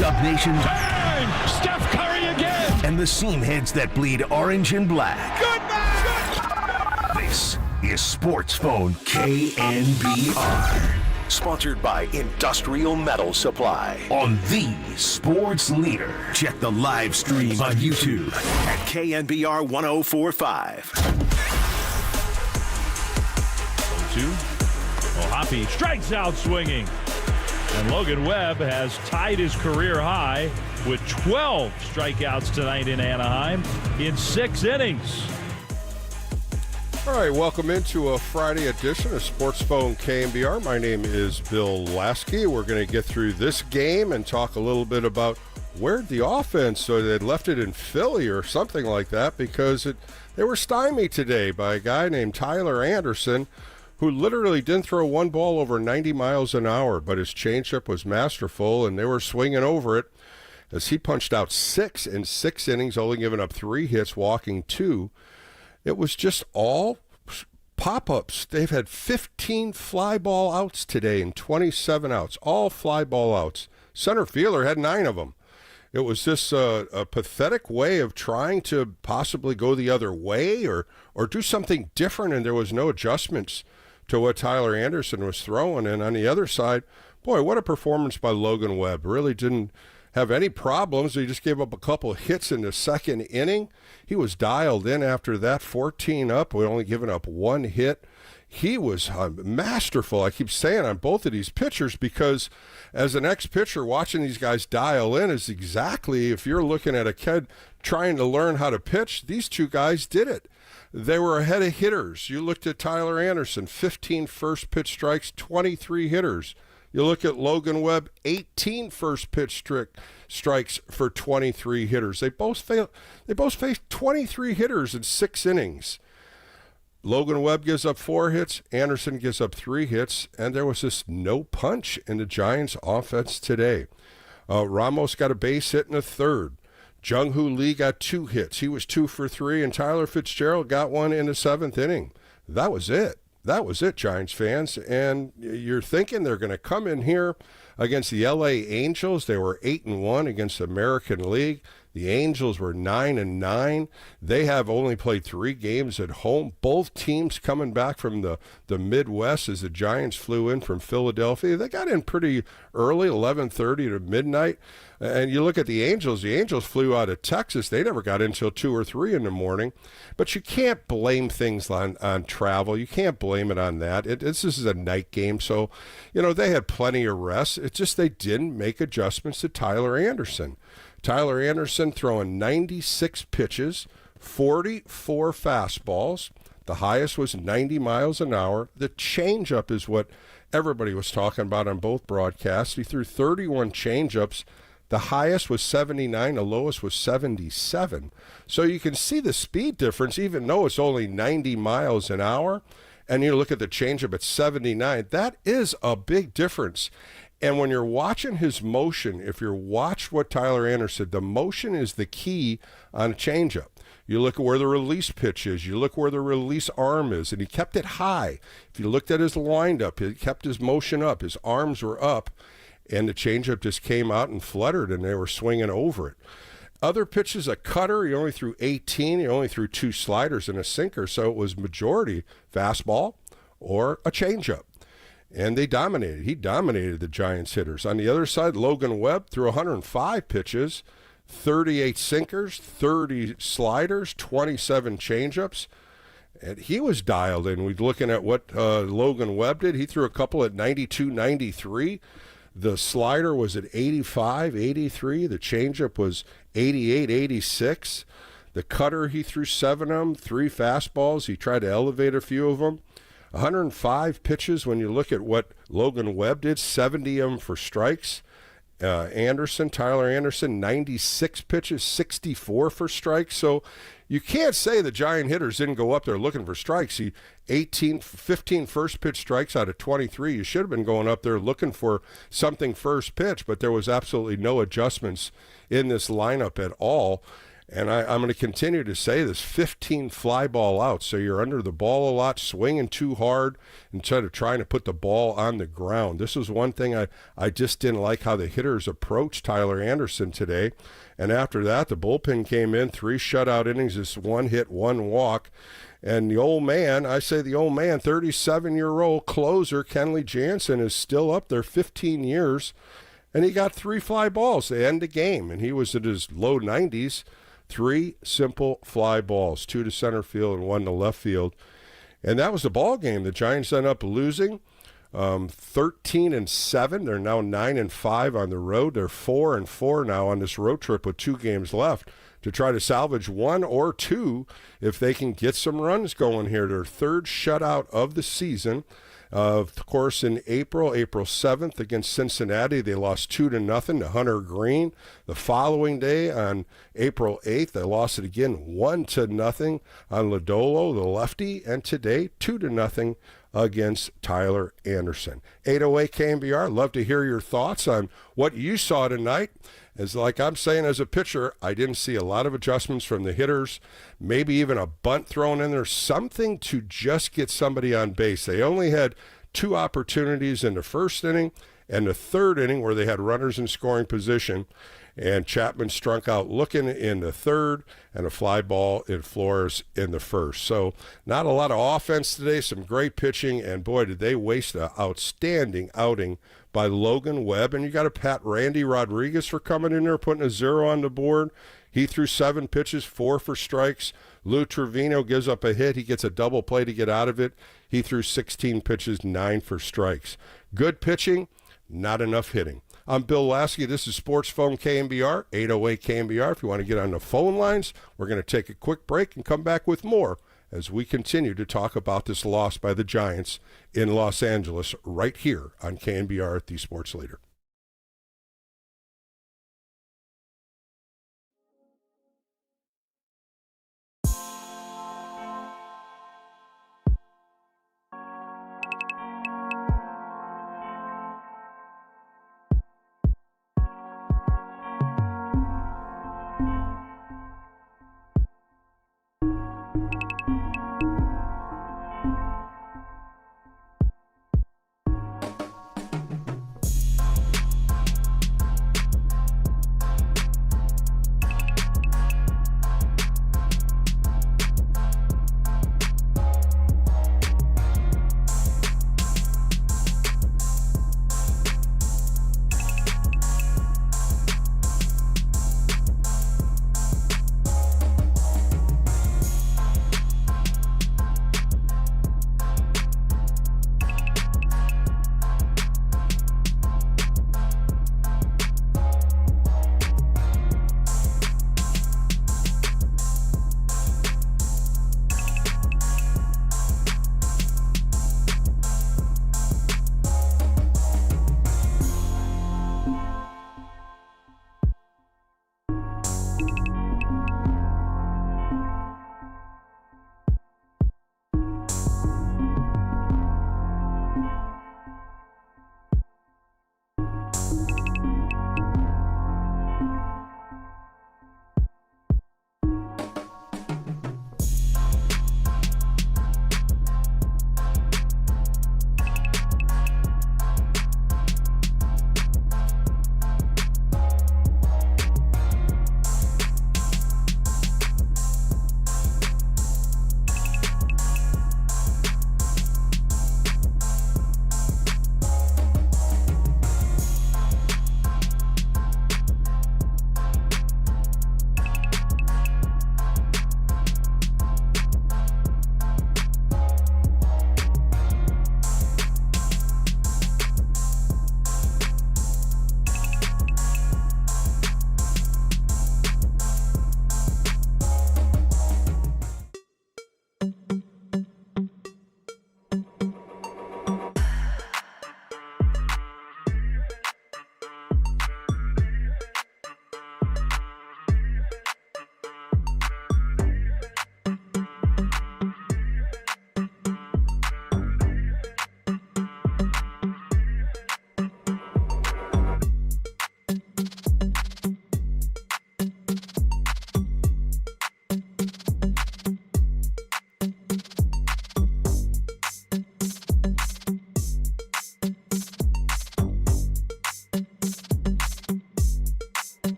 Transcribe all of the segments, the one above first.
Dub Nation. Turn! Steph Curry again! And the seam heads that bleed orange and black. Good man! This is Sports Phone KNBR. Sponsored by Industrial Metal Supply on the Sports Leader. Check the live stream on YouTube at KNBR 1045. 2. Hoppy strikes out swinging. And Logan Webb has tied his career high with 12 strikeouts tonight in Anaheim in 6 innings. All right, welcome into a Friday edition of Sports Phone KNBR. My name is Bill Lasky. We're going to get through this game and talk a little bit about where'd the offense, so they'd left it in Philly or something like that, because they were stymied today by a guy named Tyler Anderson, who literally didn't throw one ball over 90 miles an hour, but his changeup was masterful, and they were swinging over it as he punched out 6 in 6 innings, only giving up 3 hits, walking 2. It was just all pop-ups. They've had 15 fly ball outs today and 27 outs, all fly ball outs. Center fielder had 9 of them. It was just a pathetic way of trying to possibly go the other way or do something different, and there was no adjustments to what Tyler Anderson was throwing. And on the other side, boy, what a performance by Logan Webb. Really didn't have any problems. He just gave up a couple of hits in the second inning. He was dialed in after that, 14 up. We only given up 1 hit. He was masterful, I keep saying, on both of these pitchers, because as an ex-pitcher, watching these guys dial in is exactly, if you're looking at a kid trying to learn how to pitch, these two guys did it. They were ahead of hitters. You looked at Tyler Anderson, 15 first pitch strikes, 23 hitters. You look at Logan Webb, 18 first pitch strikes for 23 hitters. They both faced 23 hitters in 6 innings. Logan Webb gives up 4 hits. Anderson gives up 3 hits. And there was just no punch in the Giants' offense today. Ramos got a base hit in the 3rd. Jung-Hoo Lee got 2 hits. He was 2 for 3. And Tyler Fitzgerald got 1 in the 7th inning. That was it. That was it, Giants fans. And you're thinking they're going to come in here against the LA Angels. They were 8-1 against the American League. The Angels were 9-9. They have only played 3 games at home. Both teams coming back from the Midwest as the Giants flew in from Philadelphia. They got in pretty early, 11:30 to midnight. And you look at the Angels flew out of Texas. They never got in until 2 or 3 in the morning. But you can't blame things on travel. You can't blame it on that. This is a night game, so, they had plenty of rest. It's just they didn't make adjustments to Tyler Anderson. Tyler Anderson throwing 96 pitches, 44 fastballs. The highest was 90 miles an hour. The changeup is what everybody was talking about on both broadcasts. He threw 31 changeups. The highest was 79, the lowest was 77. So you can see the speed difference, even though it's only 90 miles an hour. And you look at the changeup at 79, that is a big difference. And when you're watching his motion, if you watch what Tyler Anderson said, the motion is the key on a changeup. You look at where the release pitch is. You look where the release arm is. And he kept it high. If you looked at his windup, he kept his motion up. His arms were up. And the changeup just came out and fluttered, and they were swinging over it. Other pitches, a cutter, he only threw 18. He only threw 2 sliders and a sinker. So it was majority fastball or a changeup. And they dominated. He dominated the Giants hitters. On the other side, Logan Webb threw 105 pitches, 38 sinkers, 30 sliders, 27 changeups. And he was dialed in. We're looking at what Logan Webb did. He threw a couple at 92, 93. The slider was at 85, 83. The changeup was 88, 86. The cutter, he threw 7 of them, 3 fastballs. He tried to elevate a few of them. 105 pitches when you look at what Logan Webb did, 70 of them for strikes. Tyler Anderson, 96 pitches, 64 for strikes. So you can't say the Giant hitters didn't go up there looking for strikes. 15 first pitch strikes out of 23. You should have been going up there looking for something first pitch, but there was absolutely no adjustments in this lineup at all. And I'm going to continue to say this, 15 fly ball outs. So you're under the ball a lot, swinging too hard instead of trying to put the ball on the ground. This was one thing I just didn't like how the hitters approached Tyler Anderson today. And after that, the bullpen came in, 3 shutout innings, just 1 hit, 1 walk. And the old man, 37-year-old closer, Kenley Jansen, is still up there 15 years. And he got 3 fly balls to end the game. And he was at his low 90s. 3 simple fly balls, 2 to center field and 1 to left field. And that was the ball game. The Giants ended up losing 13-7. They're now 9-5 on the road. They're 4-4 now on this road trip with 2 games left to try to salvage 1 or 2 if they can get some runs going here. Their 3rd shutout of the season. Of course, in April 7th against Cincinnati, they lost 2-0 to Hunter Green. The following day, on April 8th, they lost it again 1-0 on Lodolo, the lefty. And today, 2-0 against Tyler Anderson. 808 KNBR, love to hear your thoughts on what you saw tonight. As like I'm saying, as a pitcher, I didn't see a lot of adjustments from the hitters, maybe even a bunt thrown in there, something to just get somebody on base. They only had 2 opportunities in the first inning and the 3rd inning where they had runners in scoring position, and Chapman struck out looking in the 3rd and a fly ball in Flores in the 1st. So not a lot of offense today, some great pitching, and boy, did they waste an outstanding outing by Logan Webb. And you got to pat Randy Rodriguez for coming in there, putting a 0 on the board. He threw 7 pitches, 4 for strikes. Lou Trevino gives up a hit. He gets a double play to get out of it. He threw 16 pitches, 9 for strikes. Good pitching, not enough hitting. I'm Bill Lasky. This is Sports Phone KNBR, 808 KNBR. If you want to get on the phone lines, we're going to take a quick break and come back with more as we continue to talk about this loss by the Giants in Los Angeles right here on KNBR, the Sports Leader.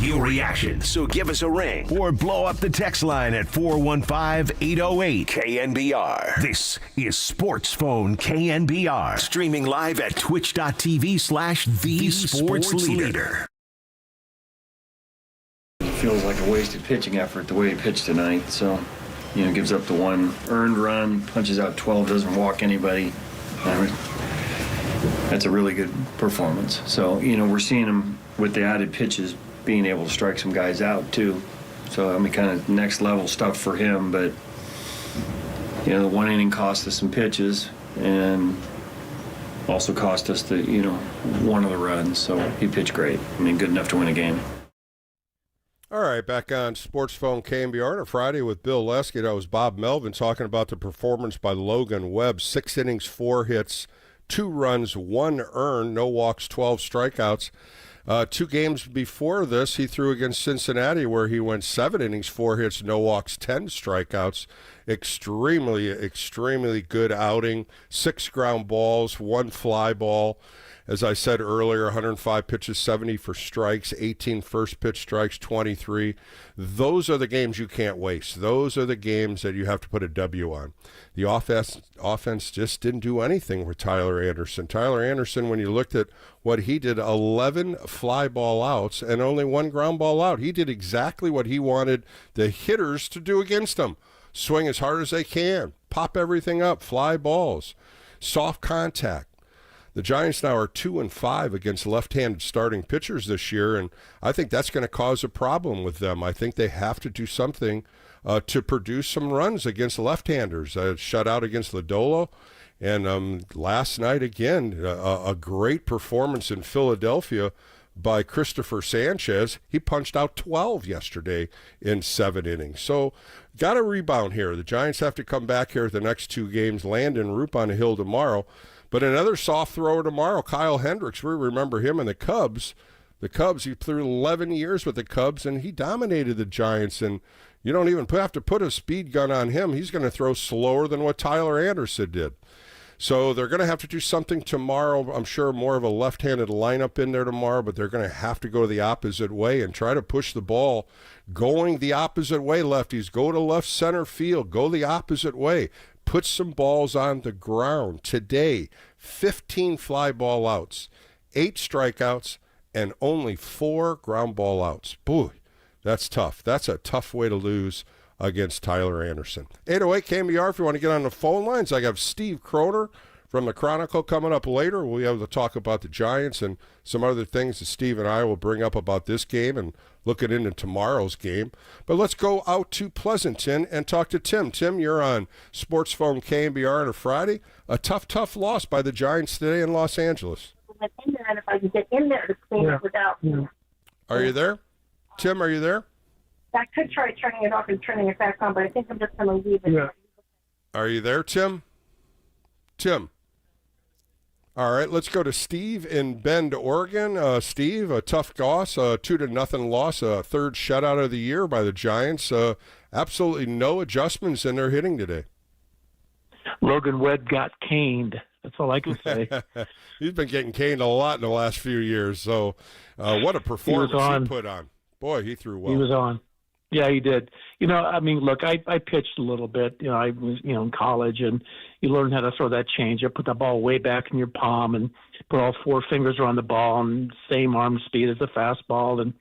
your reaction. So give us a ring or blow up the text line at 415-808-KNBR. This is Sports Phone KNBR. Streaming live at twitch.tv/The Sports Leader. It feels like a wasted pitching effort the way he pitched tonight. So, gives up the one earned run, punches out 12, doesn't walk anybody. That's a really good performance. So, we're seeing him with the added pitches being able to strike some guys out too. So, kind of next level stuff for him. But, the one inning cost us some pitches and also cost us the, one of the runs. So he pitched great. Good enough to win a game. All right, back on Sports Phone KNBR on a Friday with Bill Lesky. That was Bob Melvin talking about the performance by Logan Webb. 6 innings, 4 hits, 2 runs, 1 earned, no walks, 12 strikeouts. 2 games before this, he threw against Cincinnati where he went 7 innings, 4 hits, no walks, 10 strikeouts. Extremely, extremely good outing. 6 ground balls, 1 fly ball. As I said earlier, 105 pitches, 70 for strikes, 18 first pitch strikes, 23. Those are the games you can't waste. Those are the games that you have to put a W on. The offense just didn't do anything with Tyler Anderson. Tyler Anderson, when you looked at what he did, 11 fly ball outs and only 1 ground ball out. He did exactly what he wanted the hitters to do against him. Swing as hard as they can, pop everything up, fly balls, soft contact. The Giants now are 2-5 against left-handed starting pitchers this year, and I think that's going to cause a problem with them. I think they have to do something to produce some runs against left-handers. Shutout against Lodolo, and last night again, a great performance in Philadelphia by Christopher Sanchez. He punched out 12 yesterday in 7 innings. So got to rebound here. The Giants have to come back here at the next 2 games, land en route on a hill tomorrow. But another soft thrower tomorrow, Kyle Hendricks. We remember him in the Cubs. The Cubs, he threw 11 years with the Cubs, and he dominated the Giants. And you don't even have to put a speed gun on him. He's going to throw slower than what Tyler Anderson did. So they're going to have to do something tomorrow. I'm sure more of a left-handed lineup in there tomorrow, but they're going to have to go the opposite way and try to push the ball going the opposite way, lefties. Go to left center field. Go the opposite way. Put some balls on the ground. Today, 15 fly ball outs, 8 strikeouts, and only 4 ground ball outs. Boy, that's tough. That's a tough way to lose against Tyler Anderson. 808 KNBR, if you want to get on the phone lines, I have Steve Croner from the Chronicle coming up later. We'll be able to talk about the Giants and some other things that Steve and I will bring up about this game and looking into tomorrow's game. But let's go out to Pleasanton and talk to Tim. Tim, you're on Sports Phone KNBR on a Friday. A tough loss by the Giants today in Los Angeles. If I can get in there to clean it without. Are you there? Tim, are you there? I could try turning it off and turning it back on, but I think I'm just going to leave it. Yeah. Are you there, Tim? Tim. All right, let's go to Steve in Bend, Oregon. Steve, a tough loss, 2-0 loss, a 3rd shutout of the year by the Giants. Absolutely no adjustments in their hitting today. Logan Webb got caned. That's all I can say. He's been getting caned a lot in the last few years. So what a performance he put on. Boy, he threw well. He was on. Yeah, he did. Look, I pitched a little bit. I was, in college, and you learn how to throw that changeup, put the ball way back in your palm, and put all 4 fingers around the ball, and same arm speed as a fastball. And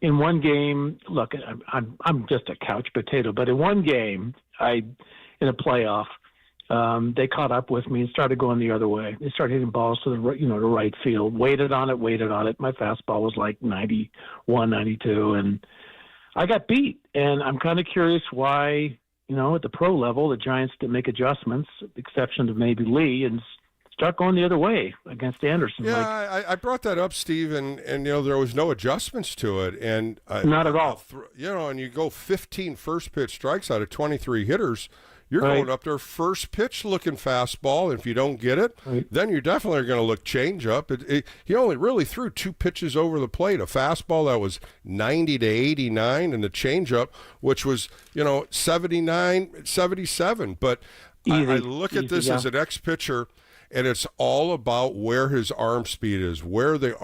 in one game, look, I'm just a couch potato, but in one game, in a playoff, they caught up with me and started going the other way. They started hitting balls to the right field. Waited on it. My fastball was like 91, 92, and I got beat. And I'm kind of curious why, at the pro level, the Giants didn't make adjustments, with the exception of maybe Lee, and start going the other way against Anderson. Yeah, I brought that up, Steve, and there was no adjustments to it. And not at all. And you go 15 first pitch strikes out of 23 hitters. You're going up there first pitch looking fastball. If you don't get it, then you're definitely going to look change up. He only really threw 2 pitches over the plate, a fastball that was 90 to 89 and the changeup, which was, 79, 77. But I look at this as an ex-pitcher, and it's all about where his arm speed is, where the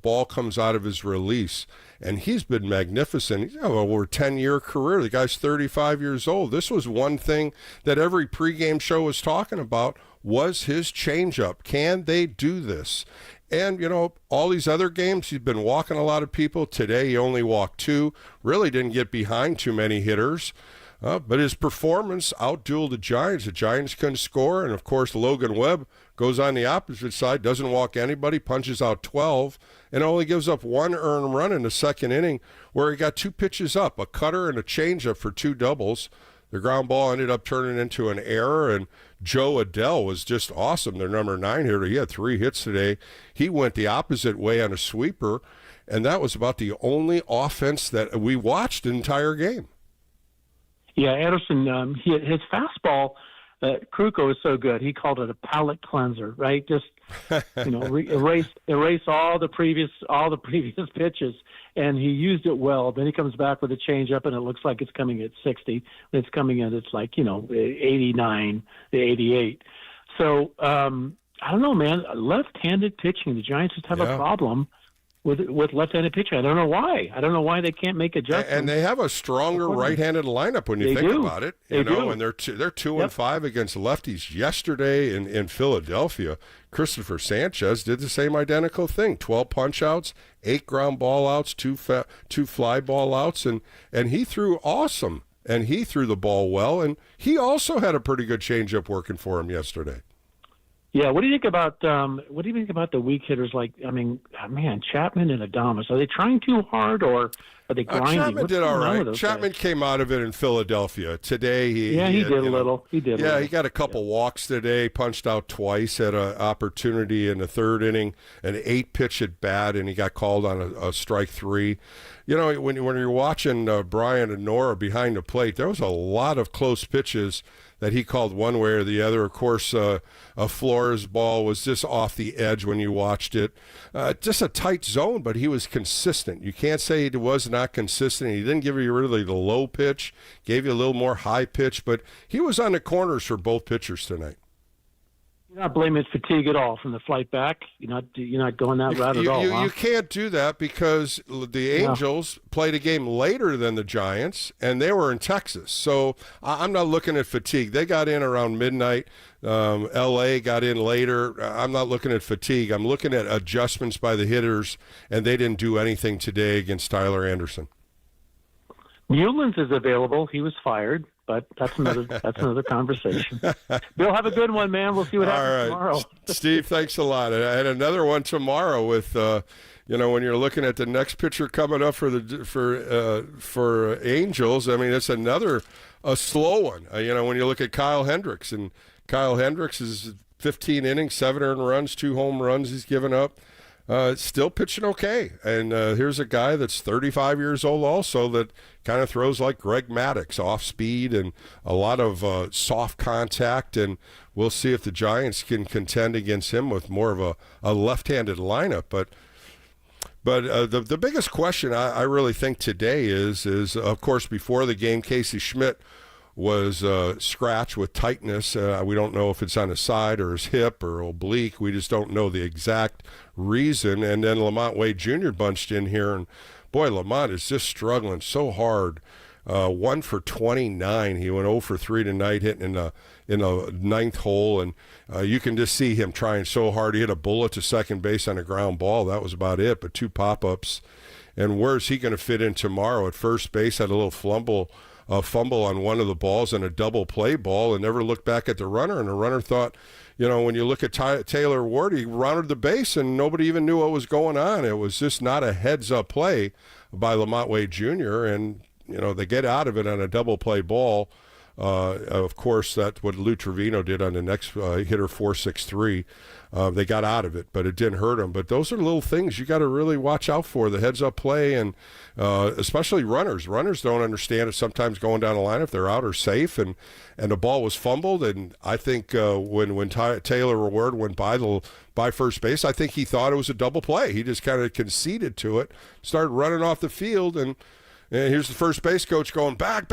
ball comes out of his release. And he's been magnificent. He's got over a 10-year career. The guy's 35 years old. This was one thing that every pregame show was talking about, was his changeup. Can they do this? And, all these other games, he's been walking a lot of people. Today, he only walked 2. Really didn't get behind too many hitters. But his performance outdueled the Giants. The Giants couldn't score. And, of course, Logan Webb goes on the opposite side, doesn't walk anybody, punches out 12, and only gives up 1 earned run in the second inning where he got 2 pitches up, a cutter and a changeup for 2 doubles. The ground ball ended up turning into an error, and Joe Adell was just awesome, their number 9 hitter. He had 3 hits today. He went the opposite way on a sweeper, and that was about the only offense that we watched the entire game. Yeah, Anderson, his fastball, Kruko is so good. He called it a palate cleanser, right? Just erase all the previous pitches, and he used it well. Then he comes back with a changeup, and it looks like it's coming at 60. When it's coming in, it's like 89, 88. So I don't know, man. Left-handed pitching, the Giants just have a problem with left-handed pitching. I don't know why. I don't know why they can't make adjustments. And they have a stronger right-handed lineup when you think about it. And they're 2-5 against lefties. Yesterday in Philadelphia, Christopher Sanchez did the same identical thing. 12 punch-outs, 8 ground ball outs, 2 fly ball outs, and he threw awesome. And he threw the ball well, and he also had a pretty good changeup working for him yesterday. Yeah, what do you think about the weak hitters? Chapman and Adames. Are they trying too hard, or are they grinding? Chapman did all right. Chapman came out of it in Philadelphia today. He did a little. He got a couple walks today. Punched out twice. Had an opportunity in the third inning, an 8-pitch at bat, and he got called on a strike 3. When you're watching Brian and Nora behind the plate, there was a lot of close pitches that he called one way or the other. Of course, a Flores ball was just off the edge when you watched it. Just a tight zone, but he was consistent. You can't say he was not consistent. He didn't give you really the low pitch, gave you a little more high pitch, but he was on the corners for both pitchers tonight. You're not blaming fatigue at all from the flight back. You're not going that route at all. You can't do that because the Angels played a game later than the Giants, and they were in Texas. So I'm not looking at fatigue. They got in around midnight. L.A. got in later. I'm not looking at fatigue. I'm looking at adjustments by the hitters, and they didn't do anything today against Tyler Anderson. Mullins is available. He was fired. But that's another conversation. Bill, have a good one, man. We'll see what happens tomorrow. Steve, thanks a lot. And another one tomorrow with, when you're looking at the next pitcher coming up for Angels. I mean, it's a slow one. When you look at Kyle Hendricks, and Kyle Hendricks is 15 innings, 7 earned runs, 2 home runs he's given up. Still pitching okay. And here's a guy that's 35 years old also that kind of throws like Greg Maddux, off speed and a lot of soft contact. And we'll see if the Giants can contend against him with more of a left-handed lineup. But the biggest question I really think today is of course, before the game, Casey Schmidt was scratched with tightness. We don't know if it's on his side or his hip or oblique. We just don't know the exact reason. And then Lamont Wade Jr. bunched in here, and boy, Lamont is just struggling so hard. 1 for 29. He went 0 for 3 tonight, hitting in the 9th hole, and you can just see him trying so hard. He hit a bullet to second base on a ground ball. That was about it, but 2 pop-ups. And where's he going to fit in tomorrow at first base? Had a little fumble on one of the balls and a double play ball, and never looked back at the runner. And the runner thought, when you look at Taylor Ward, he rounded the base and nobody even knew what was going on. It was just not a heads-up play by Lamont Wade Jr., and they get out of it on a double play ball. Of course, that's what Lou Trevino did on the next hitter, 4-6-3. They got out of it, but it didn't hurt them. But those are little things you got to really watch out for, the heads-up play, and especially runners. Runners don't understand it sometimes going down the line if they're out or safe, and the ball was fumbled. And I think when Taylor Ward went by first base, I think he thought it was a double play. He just kind of conceded to it, started running off the field, and here's the first base coach going, back,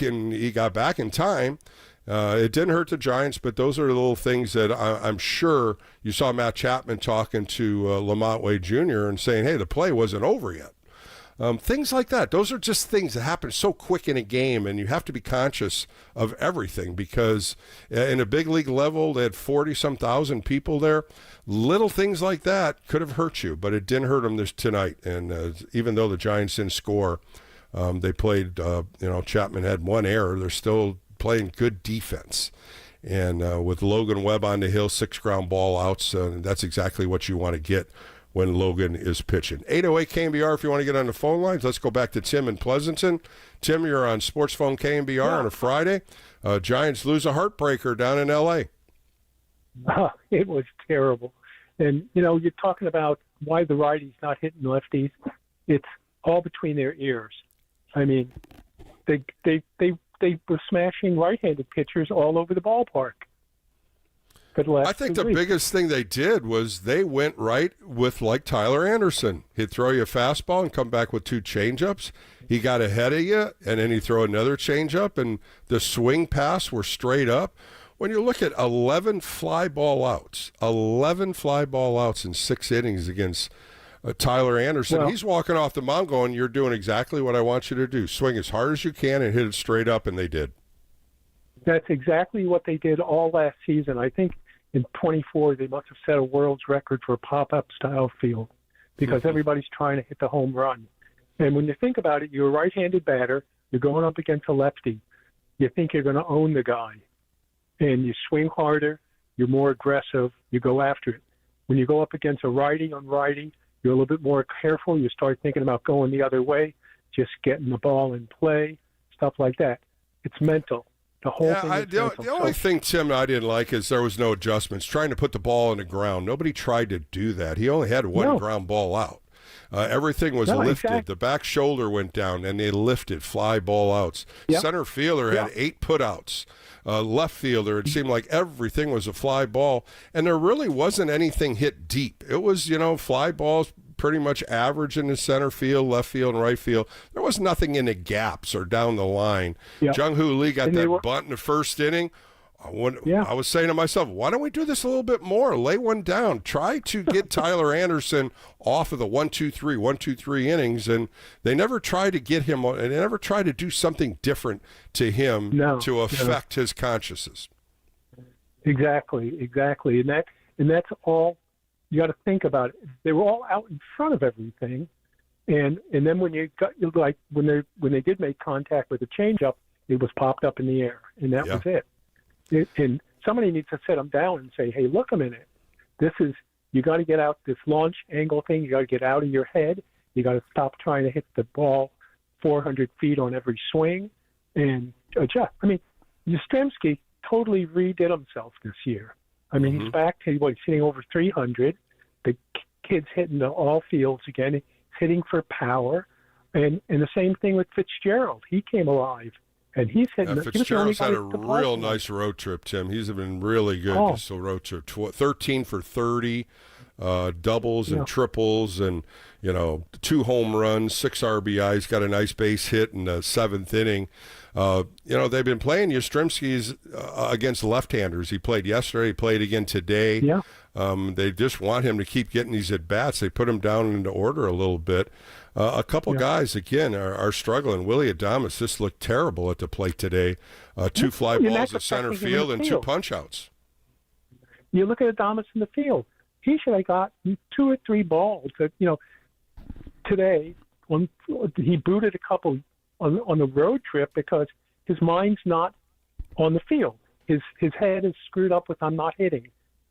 and he got back in time. It didn't hurt the Giants, but those are the little things that I'm sure you saw Matt Chapman talking to Lamont Wade Jr. and saying, hey, the play wasn't over yet. Things like that. Those are just things that happen so quick in a game, and you have to be conscious of everything because in a big league level, they had 40-some thousand people there. Little things like that could have hurt you, but it didn't hurt them tonight. And even though the Giants didn't score, they played, Chapman had one error. They're still playing good defense. And with Logan Webb on the hill, 6 ground ball outs, that's exactly what you want to get when Logan is pitching. 808 KNBR if you want to get on the phone lines. Let's go back to Tim in Pleasanton. Tim, you're on Sports Phone KNBR on a Friday. Giants lose a heartbreaker down in L.A. It was terrible. And, you're talking about why the righties not hitting lefties. It's all between their ears. I mean, they were smashing right-handed pitchers all over the ballpark. I think the biggest thing they did was they went right with like Tyler Anderson. He'd throw you a fastball and come back with 2 changeups. He got ahead of you, and then he'd throw another changeup, and the swing pass were straight up. When you look at 11 fly ball outs in 6 innings against Tyler Anderson, he's walking off the mound going, you're doing exactly what I want you to do. Swing as hard as you can and hit it straight up, and they did. That's exactly what they did all last season. I think in 24, they must have set a world's record for a pop-up style field because everybody's trying to hit the home run. And when you think about it, you're a right-handed batter. You're going up against a lefty. You think you're going to own the guy. And you swing harder. You're more aggressive. You go after it. When you go up against a righty on righty, you're a little bit more careful. You start thinking about going the other way, just getting the ball in play, stuff like that. It's mental. The whole thing is mental. The only thing, Tim, I didn't like is there was no adjustments. Trying to put the ball on the ground. Nobody tried to do that. He only had one ground ball out. Everything was lifted. Exactly. The back shoulder went down, and they lifted fly ball outs. Yep. Center fielder had 8 putouts. Left fielder, it seemed like everything was a fly ball, and there really wasn't anything hit deep. It was, fly balls pretty much average in the center field, left field, and right field. There was nothing in the gaps or down the line. Yep. Jung-Hoo Lee got that bunt in the first inning. I was saying to myself, why don't we do this a little bit more? Lay one down. Try to get Tyler Anderson off of the 1-2-3 innings, and they never tried to get him, and they never tried to do something different to him to affect his consciousness. Exactly, and that's all you got to think about it. They were all out in front of everything, and then when you got when they did make contact with the changeup, it was popped up in the air, and that was it. And somebody needs to sit them down and say, hey, look a minute. You got to get out this launch angle thing. You got to get out of your head. You got to stop trying to hit the ball 400 feet on every swing and adjust. I mean, Yastrzemski totally redid himself this year. I mean, he's back to he's hitting over 300. The kid's hitting all fields again. He's hitting for power. And the same thing with Fitzgerald. He came alive. And he's hitting. Fitzgerald's had a real nice road trip, Tim. He's been really good this road trip. 13 for 30, doubles and triples, and 2 home runs, 6 RBIs. Got a nice base hit in the 7th inning. They've been playing Yastrzemski's against left-handers. He played yesterday. He played again today. Yeah. They just want him to keep getting these at-bats. They put him down into order a little bit. A couple guys, again, are struggling. Willie Adames just looked terrible at the plate today. 2 fly balls at center field and 2 punch-outs. You look at Adames in the field. He should have got 2 or 3 balls. Today, he booted a couple on the road trip because his mind's not on the field. His head is screwed up with I'm not hitting.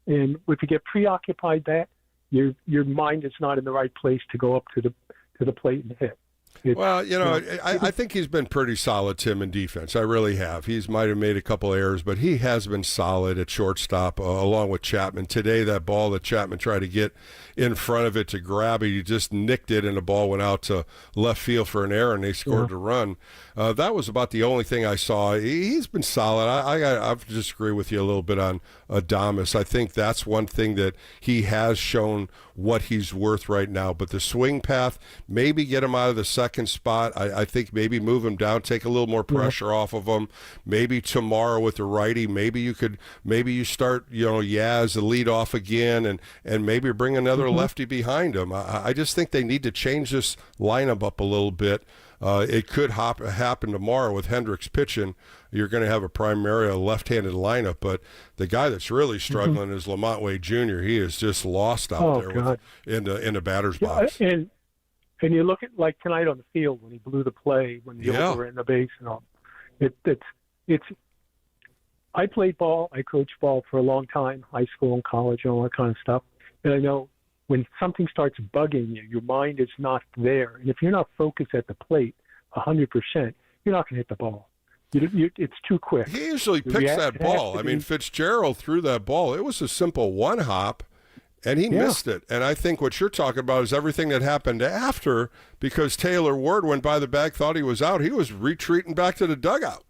And if you get preoccupied that, your mind is not in the right place to go up to the plate and hit. I think he's been pretty solid, Tim, in defense. I really have. He's might have made a couple errors, but he has been solid at shortstop along with Chapman. Today, that ball that Chapman tried to get in front of it to grab it, he just nicked it, and the ball went out to left field for an error, and they scored the run. That was about the only thing I saw. He's been solid. I have to disagree with you a little bit on Adames. I think that's one thing that he has shown what he's worth right now. But the swing path, maybe get him out of the second second spot. I think maybe move him down, take a little more pressure off of him. Maybe tomorrow with the righty, maybe you start, Yaz the lead off again, and maybe bring another lefty behind him. I just think they need to change this lineup up a little bit. It could happen tomorrow with Hendricks pitching. You're going to have a left-handed lineup, but the guy that's really struggling is Lamont Wade Jr. He is just lost out there in the batter's box. And you look at like tonight on the field when he blew the play when the Eagles were in the base and all. It's. I played ball. I coached ball for a long time, high school and college and all that kind of stuff. And I know when something starts bugging you, your mind is not there. And if you're not focused at the plate 100%, you're not going to hit the ball. It's too quick. He usually picks that ball. I mean, Fitzgerald threw that ball. It was a simple one hop, and he missed it. And I think what you're talking about is everything that happened after, because Taylor Ward went by the bag, thought he was out. He was retreating back to the dugout.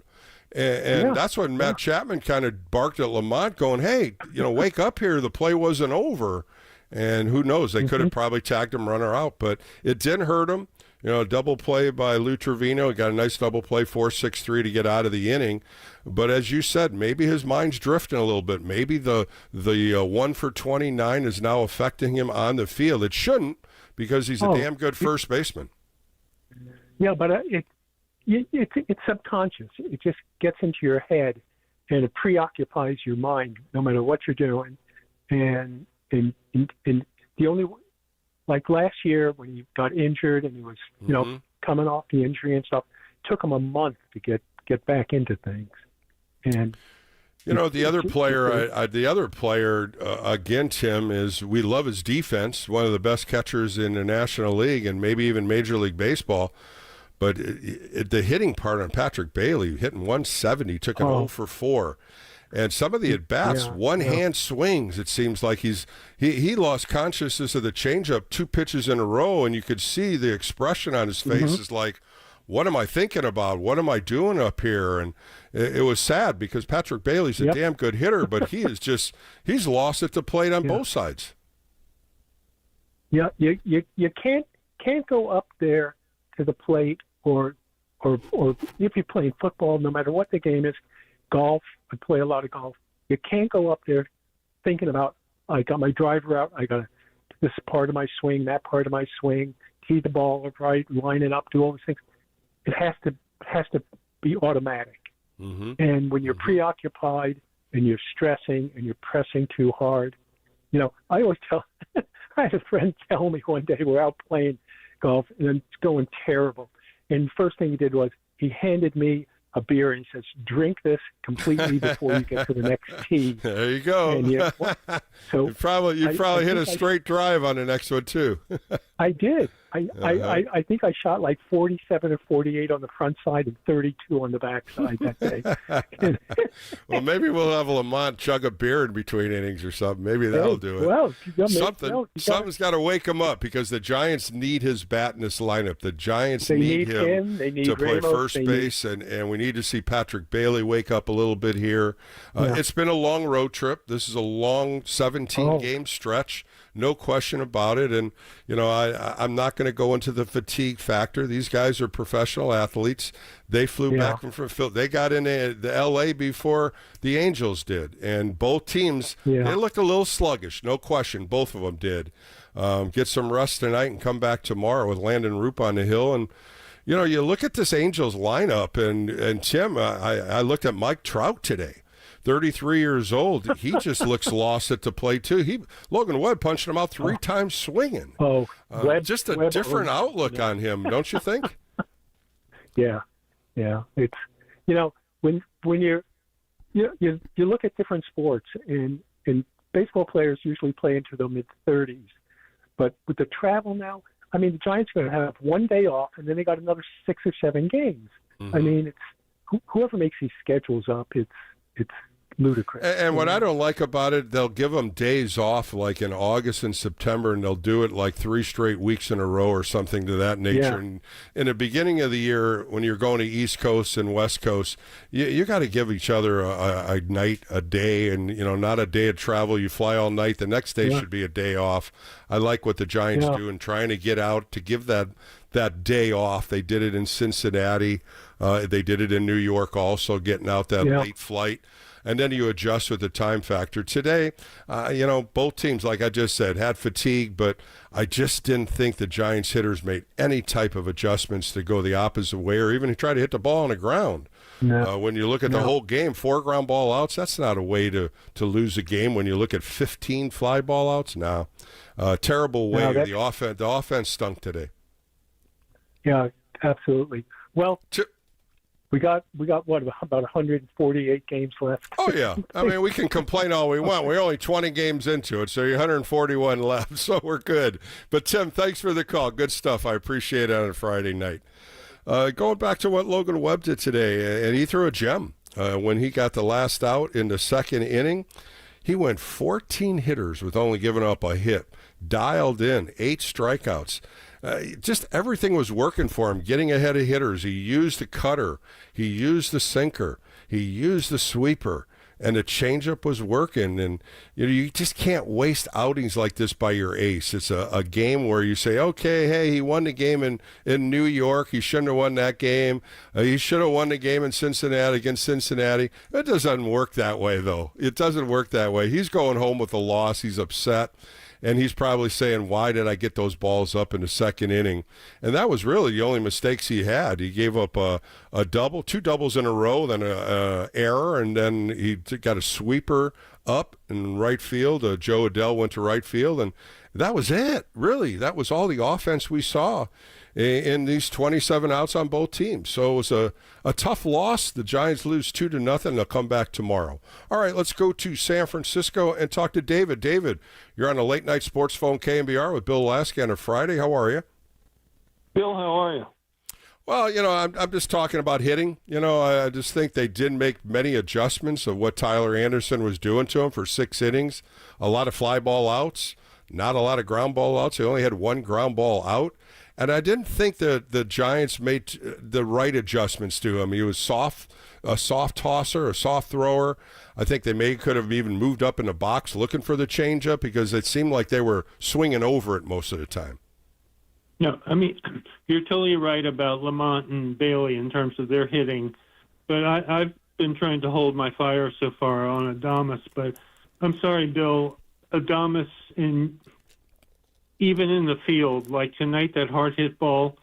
And that's when Matt Chapman kind of barked at Lamont going, hey, wake up here. The play wasn't over. And who knows? They could have probably tagged him runner out, but it didn't hurt him. A double play by Lou Trevino. He got a nice double play, 4-6-3 to get out of the inning. But as you said, maybe his mind's drifting a little bit. Maybe the 1 for 29 is now affecting him on the field. It shouldn't, because he's a damn good first baseman. Yeah, but it's subconscious. It just gets into your head, and it preoccupies your mind no matter what you're doing. And the only, like last year when he got injured and he was, coming off the injury and stuff, it took him a month to get back into things. And the other player again, Tim, is we love his defense. One of the best catchers in the National League and maybe even Major League Baseball. But the hitting part on Patrick Bailey, hitting 170, took an 0 for 4. And some of the at-bats, one-hand swings, it seems like he lost consciousness of the changeup 2 pitches in a row, and you could see the expression on his face is like, what am I thinking about? What am I doing up here? And it was sad because Patrick Bailey's a damn good hitter, but he's lost at the plate on both sides. Yeah, you can't go up there to the plate or if you're playing football, no matter what the game is, golf, I play a lot of golf. You can't go up there thinking about, I got my driver out, I got this part of my swing, that part of my swing, tee the ball up right, line it up, do all these things. It has to be automatic. And when you're preoccupied and you're stressing and you're pressing too hard, I always tell, I had a friend tell me one day we're out playing golf and it's going terrible. And the first thing he did was he handed me a beer and he says, drink this completely before you get to the next tee. There you go. And so you probably hit a straight drive on the next one too. I did. I think I shot like 47 or 48 on the front side and 32 on the back side that day. Well, maybe we'll have Lamont chug a beer in between innings or something. Maybe that'll do it. Well, something's got to wake him up because the Giants need his bat in this lineup. The Giants need him to play first base, and we need to see Patrick Bailey wake up a little bit here. It's been a long road trip. This is a long 17-game stretch. No question about it. And, I'm not going to go into the fatigue factor. These guys are professional athletes. They flew back from Philly. They got into the L.A. before the Angels did. And both teams, they looked a little sluggish. No question. Both of them did. Get some rest tonight and come back tomorrow with Landon Roop on the hill. And, you look at this Angels lineup. And Tim, I looked at Mike Trout today. 33 years old. He just looks lost at the plate, too. Logan Webb punched him out 3 times swinging. Just a different outlook on him, don't you think? Yeah. It's, when you look at different sports, and baseball players usually play into the mid-30s, but with the travel now, the Giants are going to have one day off, and then they got another 6 or 7 games. It's whoever makes these schedules up, it's ludicrous. And what I don't like about it, they'll give them days off like in August and September, and they'll do it like 3 straight weeks in a row or something to that nature. Yeah. And in the beginning of the year, when you're going to East Coast and West Coast, you got to give each other a night, a day, and not a day of travel. You fly all night. The next day should be a day off. I like what the Giants do and trying to get out to give that that day off. They did it in Cincinnati. They did it in New York also, getting out that late flight. And then you adjust with the time factor. Today, both teams, like I just said, had fatigue, but I just didn't think the Giants hitters made any type of adjustments to go the opposite way or even to try to hit the ball on the ground. No. When you look at the whole game, 4 ground ball outs, that's not a way to lose a game. When you look at 15 fly ball outs, no. Terrible way. No, the offense stunk today. Yeah, absolutely. Well, we got what, about 148 games left. Oh, yeah. I mean, we can complain all we want. We're only 20 games into it, so you're 141 left, so we're good. But, Tim, thanks for the call. Good stuff. I appreciate it on a Friday night. Going back to what Logan Webb did today, and he threw a gem when he got the last out in the second inning. He went 14 hitters with only giving up a hit, dialed in, 8 strikeouts. Just everything was working for him, getting ahead of hitters. He used the cutter. He used the sinker. He used the sweeper. And the changeup was working. And you just can't waste outings like this by your ace. It's a game where you say, okay, hey, he won the game in New York. He shouldn't have won that game. He should have won the game in Cincinnati against Cincinnati. It doesn't work that way, though. It doesn't work that way. He's going home with a loss. He's upset. And he's probably saying, why did I get those balls up in the second inning? And that was really the only mistakes he had. He gave up a double, 2 doubles in a row, then an error, and then he got a sweeper up in right field. Joe Adele went to right field, and that was it, really. That was all the offense we saw in these 27 outs on both teams. So it was a tough loss. The Giants lose 2-0. They'll come back tomorrow. All right, let's go to San Francisco and talk to David. David, you're on a late night sports phone KNBR with Bill Lasky on a Friday. How are you? Bill, how are you? Well, I'm just talking about hitting. I just think they didn't make many adjustments of what Tyler Anderson was doing to him for 6 innings. A lot of fly ball outs, not a lot of ground ball outs. They only had 1 ground ball out. And I didn't think that the Giants made the right adjustments to him. He was a soft tosser, a soft thrower. I think they could have even moved up in the box looking for the changeup because it seemed like they were swinging over it most of the time. No, I mean, you're totally right about Lamont and Bailey in terms of their hitting. But I've been trying to hold my fire so far on Adames. But I'm sorry, Bill, Adames even in the field, like tonight, that hard hit ball,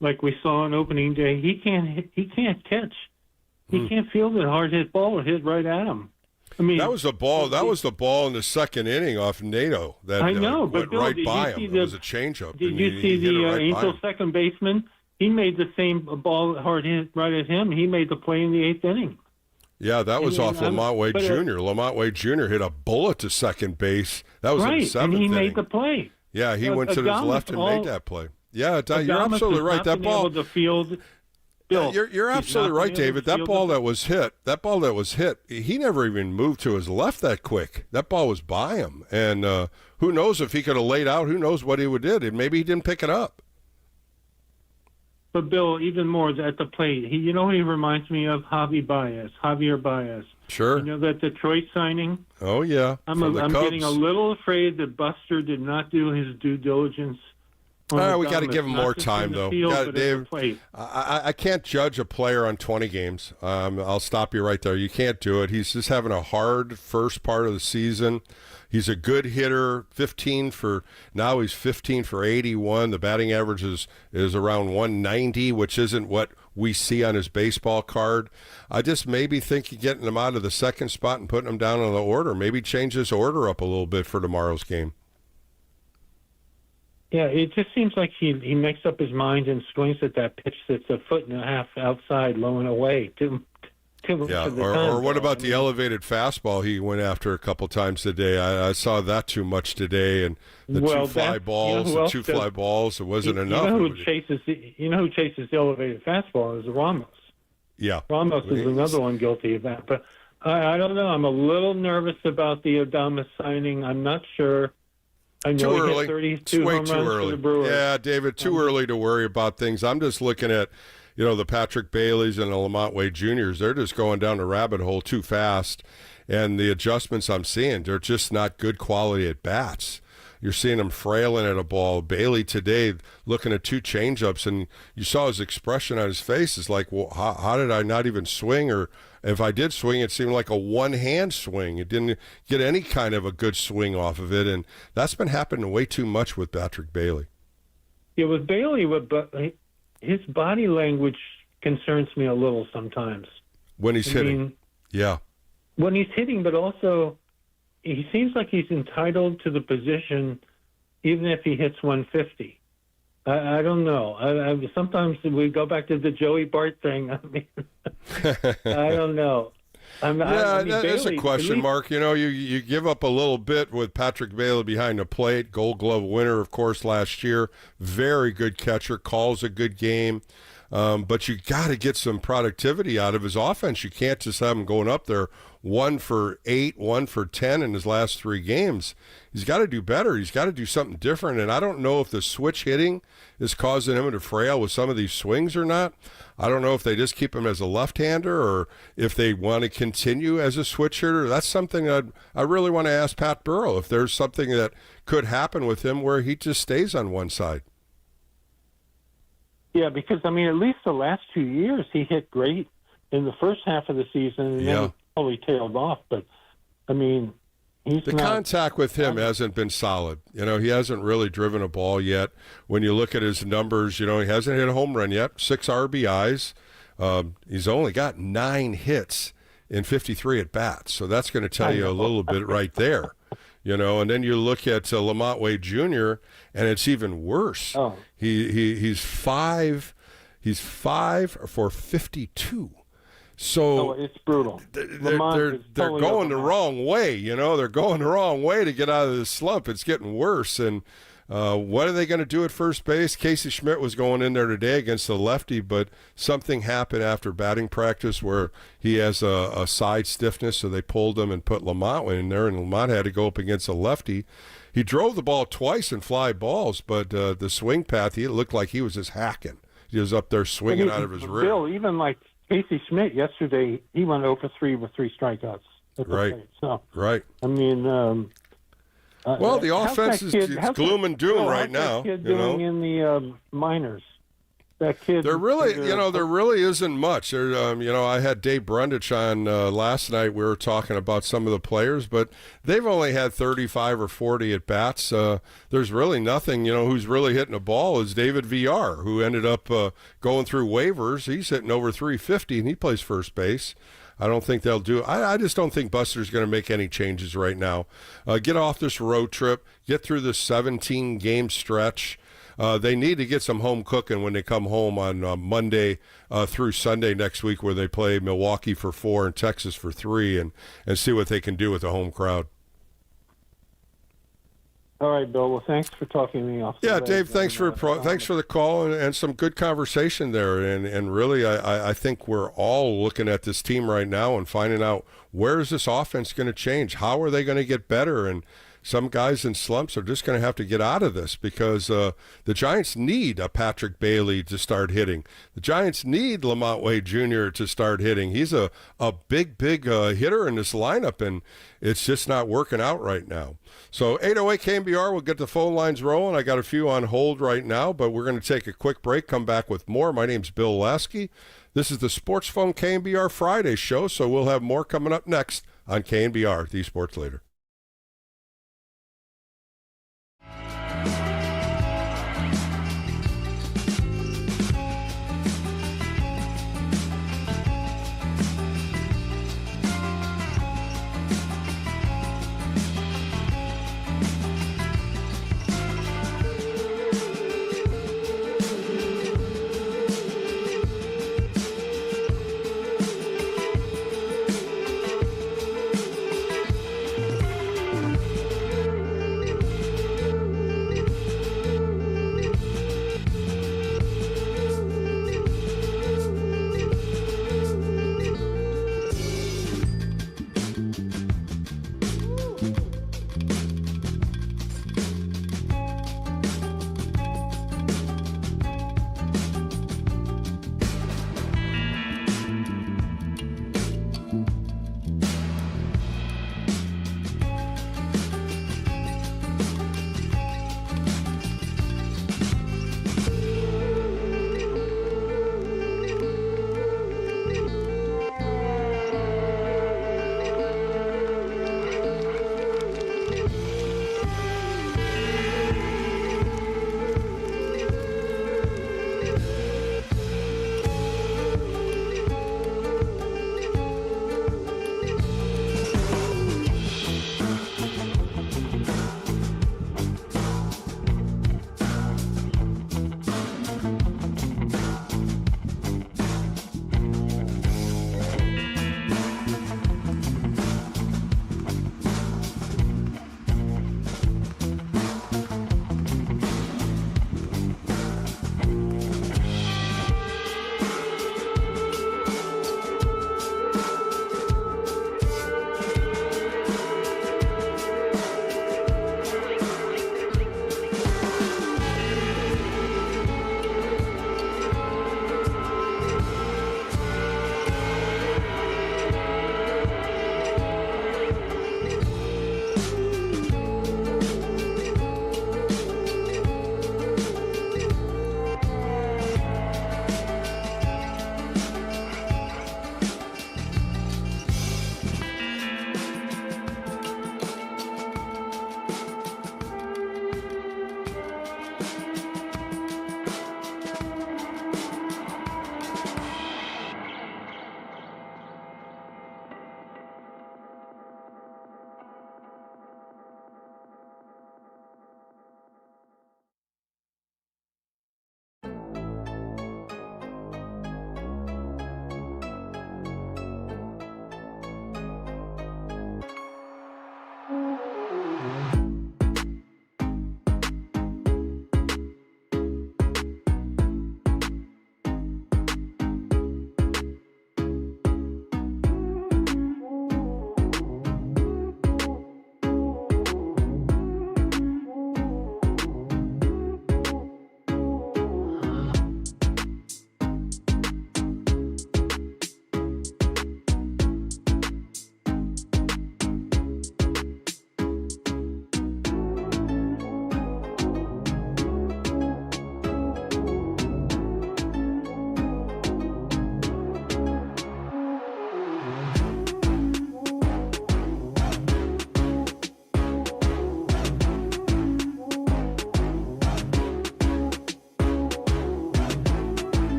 like we saw on opening day, he can't catch. He can't field a hard hit ball or hit right at him. I mean, that was the ball. That was the ball in the second inning off NATO. That I know, but went Bill, right by him. It was a changeup. Did you see the Angel second baseman? He made the same ball hard hit right at him. He made the play in the 8th inning. Yeah, that was off Lamont Wade Jr. Lamont Wade Jr. hit a bullet to second base. That was in the 7th inning. And he made the play. Yeah, he went to his left and made that play. Yeah, you're absolutely right. That ball. The field. Bill, you're absolutely right, David. That ball that was hit, he never even moved to his left that quick. That ball was by him. And who knows if he could have laid out, who knows what he would have did. Maybe he didn't pick it up. But, Bill, even more at the plate, he reminds me of Javier Baez. Sure. That Detroit signing? Oh, yeah. I'm getting a little afraid that Buster did not do his due diligence. We got to give him more time, though. Dave, I can't judge a player on 20 games. I'll stop you right there. You can't do it. He's just having a hard first part of the season. He's a good hitter, 15 for 81. The batting average is around 190, which isn't what we see on his baseball card. I just maybe think you're getting him out of the second spot and putting him down on the order. Maybe change his order up a little bit for tomorrow's game. Yeah, it just seems like he makes up his mind and swings at that pitch that's a foot and a half outside, low and away. Yeah, or what about the elevated fastball he went after a couple times today? I saw that too much today, and the two fly balls, it wasn't enough. You know who chases the elevated fastball is Ramos. Yeah. Ramos is another one guilty of that. But I don't know. I'm a little nervous about the Adames signing. I'm not sure. I know he hit 32 home runs for the Brewers. Yeah, David, too early to worry about things. I'm just looking at, the Patrick Baileys and the Lamont Wade Juniors. They're just going down the rabbit hole too fast. And the adjustments I'm seeing, they're just not good quality at bats. you're seeing him frailing at a ball. Bailey today looking at 2 changeups, and you saw his expression on his face is like, well, how did I not even swing? Or if I did swing, it seemed like a one-hand swing. It didn't get any kind of a good swing off of it, and that's been happening way too much with Patrick Bailey. Yeah, with Bailey, his body language concerns me a little sometimes. When he's hitting. Yeah. When he's hitting, but also he seems like he's entitled to the position even if he hits 150. I don't know. Sometimes we go back to the Joey Bart thing. I mean, I don't know. That's a question mark. You know, you give up a little bit with Patrick Bailey behind the plate. Gold Glove winner, of course, last year. Very good catcher, calls a good game. But you got to get some productivity out of his offense. You can't just have him going up there 1 for 8, 1 for 10 in his last 3 games. He's got to do better. He's got to do something different. And I don't know if the switch hitting is causing him to frail with some of these swings or not. I don't know if they just keep him as a left-hander or if they want to continue as a switch hitter. That's something that I really want to ask Pat Burrell, if there's something that could happen with him where he just stays on one side. Yeah, because, I mean, at least the last 2 years he hit great in the first half of the season, and then he totally tailed off. But, I mean, the contact with him hasn't been solid. You know, he hasn't really driven a ball yet. When you look at his numbers, you know, he hasn't hit a home run yet, 6 RBIs. He's only got 9 hits in 53 at-bats, so that's going to tell you a little bit right there. You know, and then you look at Lamont Wade Jr., and it's even worse. Oh. He's 5 for 52. So it's brutal. They're going the wrong way. You know, they're going the wrong way to get out of this slump. It's getting worse. And what are they going to do at first base? Casey Schmidt was going in there today against the lefty, but something happened after batting practice where he has a side stiffness, so they pulled him and put Lamont in there, and Lamont had to go up against a lefty. He drove the ball twice in fly balls, but the swing path, it looked like he was just hacking. He was up there swinging out of his rear. Bill, even like Casey Schmidt yesterday, he went 0 for 3 with 3 strikeouts. Right. So, right. I mean, well, the offense is gloom and doom right now. How's that kid doing in the minors? That kid. There really, there really isn't much. There, I had Dave Brundage on last night. We were talking about some of the players, but they've only had 35 or 40 at bats. There's really nothing. Who's really hitting a ball is David VR, who ended up going through waivers. He's hitting over 350, and he plays first base. I don't think they'll do it. I just don't think Buster's going to make any changes right now. Get off this road trip. Get through this 17-game stretch. They need to get some home cooking when they come home on Monday through Sunday next week, where they play Milwaukee for 4 and Texas for 3, and see what they can do with the home crowd. All right, Bill. Well, thanks for talking to me off. Yeah, Dave, thanks for the call and some good conversation there. And really, I think we're all looking at this team right now and finding out, where is this offense going to change? How are they going to get better? And some guys in slumps are just going to have to get out of this, because the Giants need a Patrick Bailey to start hitting. The Giants need Lamont Wade Jr. to start hitting. He's a big hitter in this lineup, and it's just not working out right now. So 808 KNBR, we'll get the phone lines rolling. I got a few on hold right now, but we're going to take a quick break, come back with more. My name's Bill Lasky. This is the Sports Phone KNBR Friday show, so we'll have more coming up next on KNBR, the Sports Leader.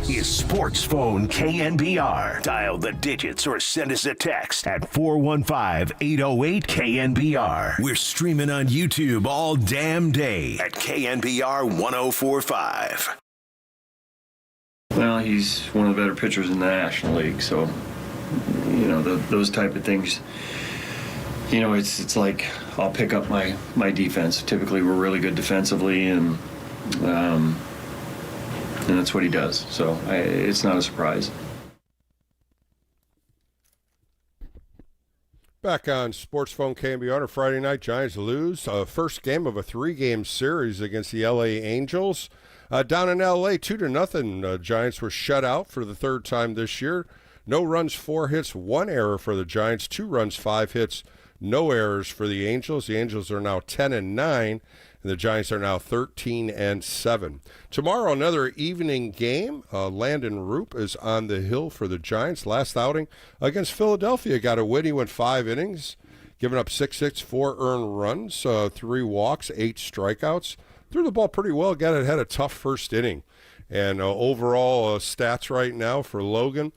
is Sports Phone KNBR. Dial the digits or send us a text at 415-808-KNBR. We're streaming on YouTube all damn day at KNBR 1045. Well, he's one of the better pitchers in the National League, so, those type of things, it's like I'll pick up my defense. Typically, we're really good defensively, and that's what he does. So it's not a surprise. Back on Sports Phone KNBR on a Friday night, Giants lose. First game of a 3-game series against the LA Angels. Down in LA, 2-0. Giants were shut out for the third time this year. No runs, 4 hits, 1 error for the Giants. 2 runs, 5 hits, no errors for the Angels. The Angels are now 10-9. And the Giants are now 13-7. Tomorrow, another evening game. Landon Roop is on the hill for the Giants. Last outing against Philadelphia, got a win. He went 5 innings, giving up 6 hits, 4 earned runs, 3 walks, 8 strikeouts. Threw the ball pretty well. Had a tough first inning. And overall stats right now for Logan,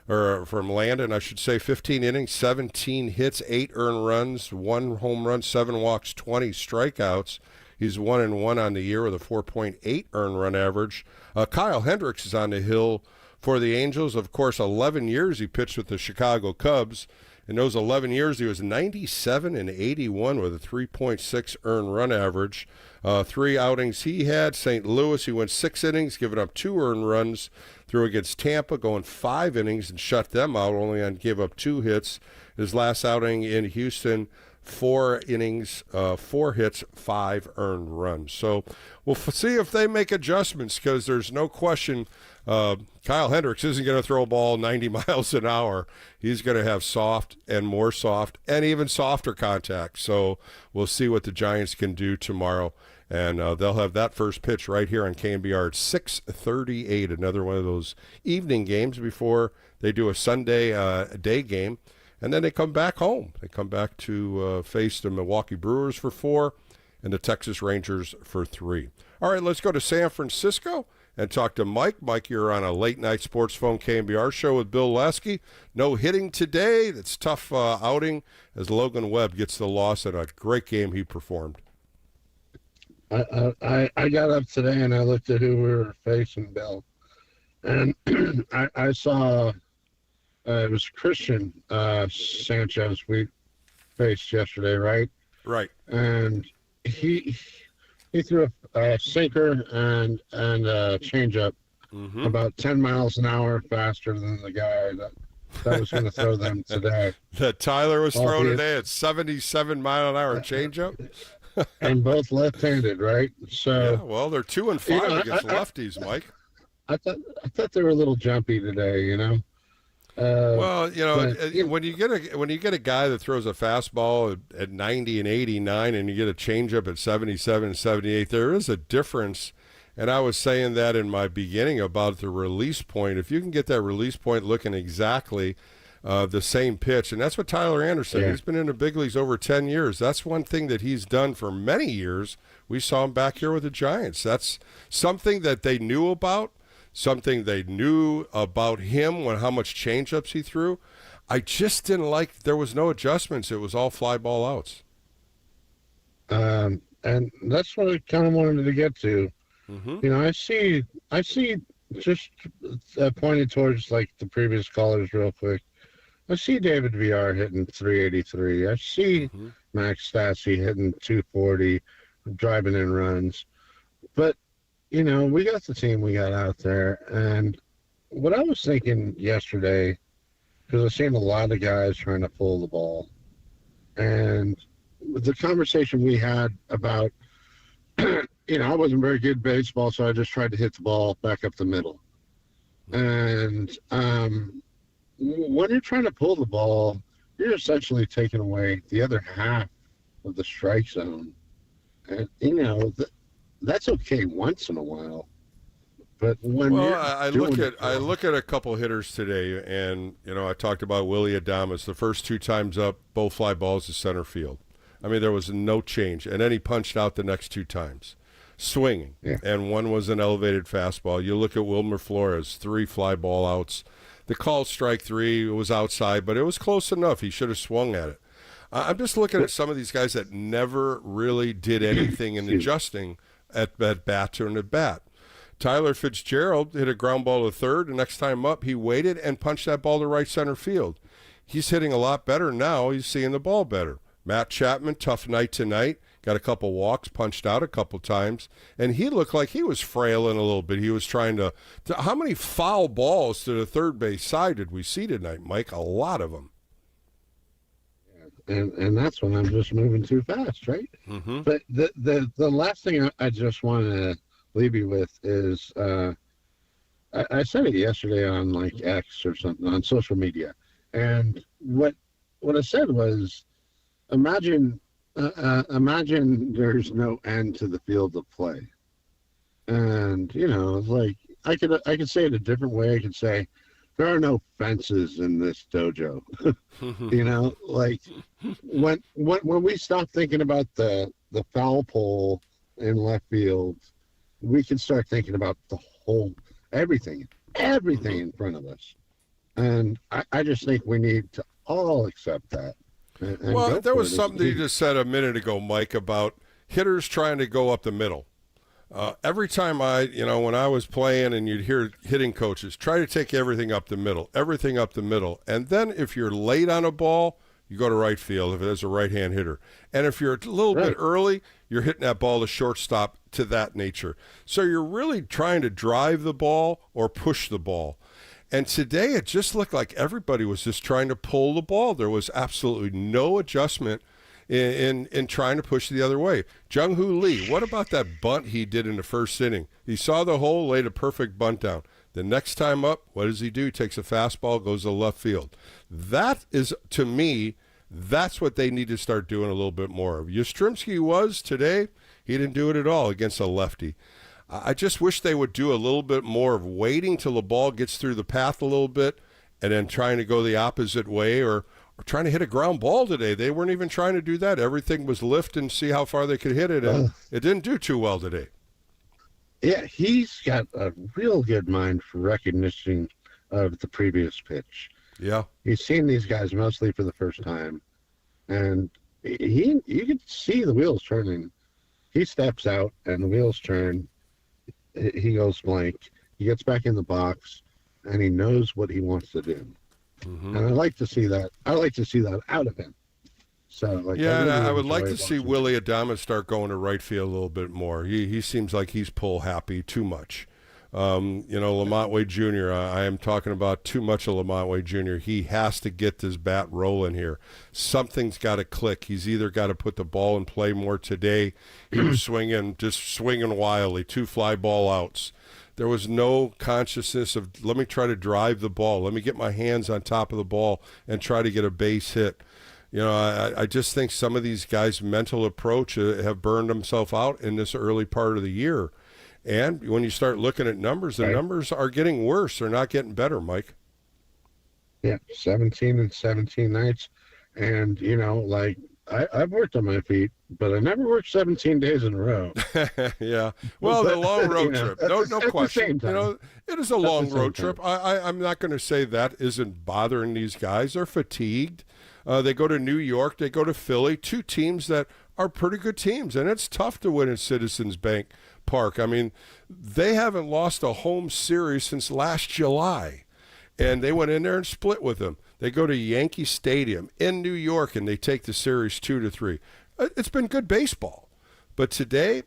or from Landon, I should say, 15 innings, 17 hits, 8 earned runs, 1 home run, 7 walks, 20 strikeouts. He's 1-1 on the year with a 4.8 earned run average. Kyle Hendricks is on the hill for the Angels. Of course, 11 years he pitched with the Chicago Cubs. In those 11 years, he was 97-81 with a 3.6 earned run average. 3 outings he had. St. Louis, he went 6 innings, giving up 2 earned runs. Threw against Tampa, going 5 innings and shut them out, only on give up 2 hits. His last outing in Houston, 4 innings, 4 hits, 5 earned runs. So we'll see if they make adjustments, because there's no question Kyle Hendricks isn't going to throw a ball 90 miles an hour. He's going to have soft and more soft and even softer contact. So we'll see what the Giants can do tomorrow. And they'll have that first pitch right here on KNBR at 6:38, another one of those evening games before they do a Sunday day game. And then they come back home. They come back to face the Milwaukee Brewers for 4 and the Texas Rangers for 3. All right, let's go to San Francisco and talk to Mike. Mike, you're on a late-night Sports Phone KNBR show with Bill Lasky. No hitting today. That's tough outing as Logan Webb gets the loss in a great game he performed. I got up today and I looked at who we were facing, Bill. And I saw... it was Christian Sanchez we faced yesterday, right? Right. And he threw a sinker and a changeup about 10 miles an hour faster than the guy that was going to throw them today. That Tyler was throwing today at 77-mile-an-hour changeup? And both left-handed, right? So yeah, well, they're 2 and 5 against lefties, Mike. I thought they were a little jumpy today, Well, when you get a guy that throws a fastball at 90 and 89, and you get a changeup at 77 and 78, there is a difference. And I was saying that in my beginning about the release point. If you can get that release point looking exactly the same pitch, and that's what Tyler Anderson. He's been in the big leagues over 10 years. That's one thing that he's done for many years. We saw him back here with the Giants. That's something that they knew about. Something they knew about him, how much changeups he threw. I just didn't like there was no adjustments. It was all fly ball outs. And that's what I kind of wanted to get to. I see just pointing towards like the previous callers real quick. I see David VR hitting 383. I see Max Stassi hitting 240, driving in runs. But we got the team we got out there. And what I was thinking yesterday, because I've seen a lot of guys trying to pull the ball, and the conversation we had about, I wasn't very good at baseball, so I just tried to hit the ball back up the middle. And when you're trying to pull the ball, you're essentially taking away the other half of the strike zone. And, that's okay once in a while, but when I look at a couple hitters today, and I talked about Willie Adames. The first 2 times up, both fly balls to center field. I mean, there was no change, and then he punched out the next 2 times. swinging, Yeah. and one was an elevated fastball. You look at Wilmer Flores, 3 fly ball outs. The call strike 3 was outside, but it was close enough. He should have swung at it. I'm just looking at some of these guys that never really did anything in adjusting at bat to an at bat. Tyler Fitzgerald hit a ground ball to third. The next time up, he waited and punched that ball to right center field. He's hitting a lot better now. He's seeing the ball better. Matt Chapman, tough night tonight. Got a couple walks, punched out a couple times, and he looked like he was frailing a little bit. He was trying to how many foul balls to the third base side did we see tonight, Mike? A lot of them. And that's when I'm just moving too fast, right? Mm-hmm. But the last thing I just want to leave you with is I said it yesterday on like X or something on social media, and what I said was, imagine there's no end to the field of play, and like I could say it a different way. I could say there are no fences in this dojo. Like when we stop thinking about the foul pole in left field, we can start thinking about the whole everything in front of us. And I just think we need to all accept that. And well, there was something you just said a minute ago, Mike, about hitters trying to go up the middle. Every time when I was playing and you'd hear hitting coaches, try to take everything up the middle. And then if you're late on a ball, you go to right field if it is a right-hand hitter. And if you're a little bit early, you're hitting that ball to shortstop to that nature. So you're really trying to drive the ball or push the ball. And today it just looked like everybody was just trying to pull the ball. There was absolutely no adjustment in trying to push the other way. Jung-Hoo Lee, what about that bunt he did in the first inning? He saw the hole, laid a perfect bunt down. The next time up, what does he do? Takes a fastball, goes to left field. That is, to me, that's what they need to start doing a little bit more of. Yastrzemski was today. He didn't do it at all against a lefty. I just wish they would do a little bit more of waiting till the ball gets through the path a little bit and then trying to go the opposite way or trying to hit a ground ball today. They weren't even trying to do that. Everything was lift and see how far they could hit it, and it didn't do too well today. Yeah, he's got a real good mind for recognition of the previous pitch. Yeah. He's seen these guys mostly for the first time, and you can see the wheels turning. He steps out, and the wheels turn. He goes blank. He gets back in the box, and he knows what he wants to do. Mm-hmm. And I like to see that. I like to see that out of him. So, I would like to see Willie Adames start going to right field a little bit more. He seems like he's pull happy too much. Lamont Wade Jr., I am talking about too much of Lamont Wade Jr. He has to get this bat rolling here. Something's got to click. He's either got to put the ball in play more today. He was swinging wildly, 2 fly ball outs. There was no consciousness of, let me try to drive the ball. Let me get my hands on top of the ball and try to get a base hit. I just think some of these guys' mental approach have burned themselves out in this early part of the year. And when you start looking at numbers, the numbers are getting worse. They're not getting better, Mike. Yeah, 17 and 17 nights. And, I've worked on my feet, but I never worked 17 days in a row. Yeah. Well, the long road trip. No question. It is a long road trip. I'm not going to say that isn't bothering these guys. They're fatigued. They go to New York. They go to Philly, 2 teams that are pretty good teams. And it's tough to win at Citizens Bank Park. I mean, they haven't lost a home series since last July. And they went in there and split with them. They go to Yankee Stadium in New York, and they take the series 2-3. It's been good baseball. But today,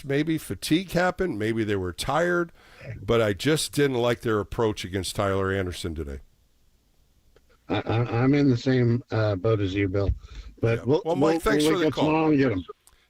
maybe fatigue happened. Maybe they were tired. But I just didn't like their approach against Tyler Anderson today. I'm in the same boat as you, Bill. But Mike, thanks for the call. Get them.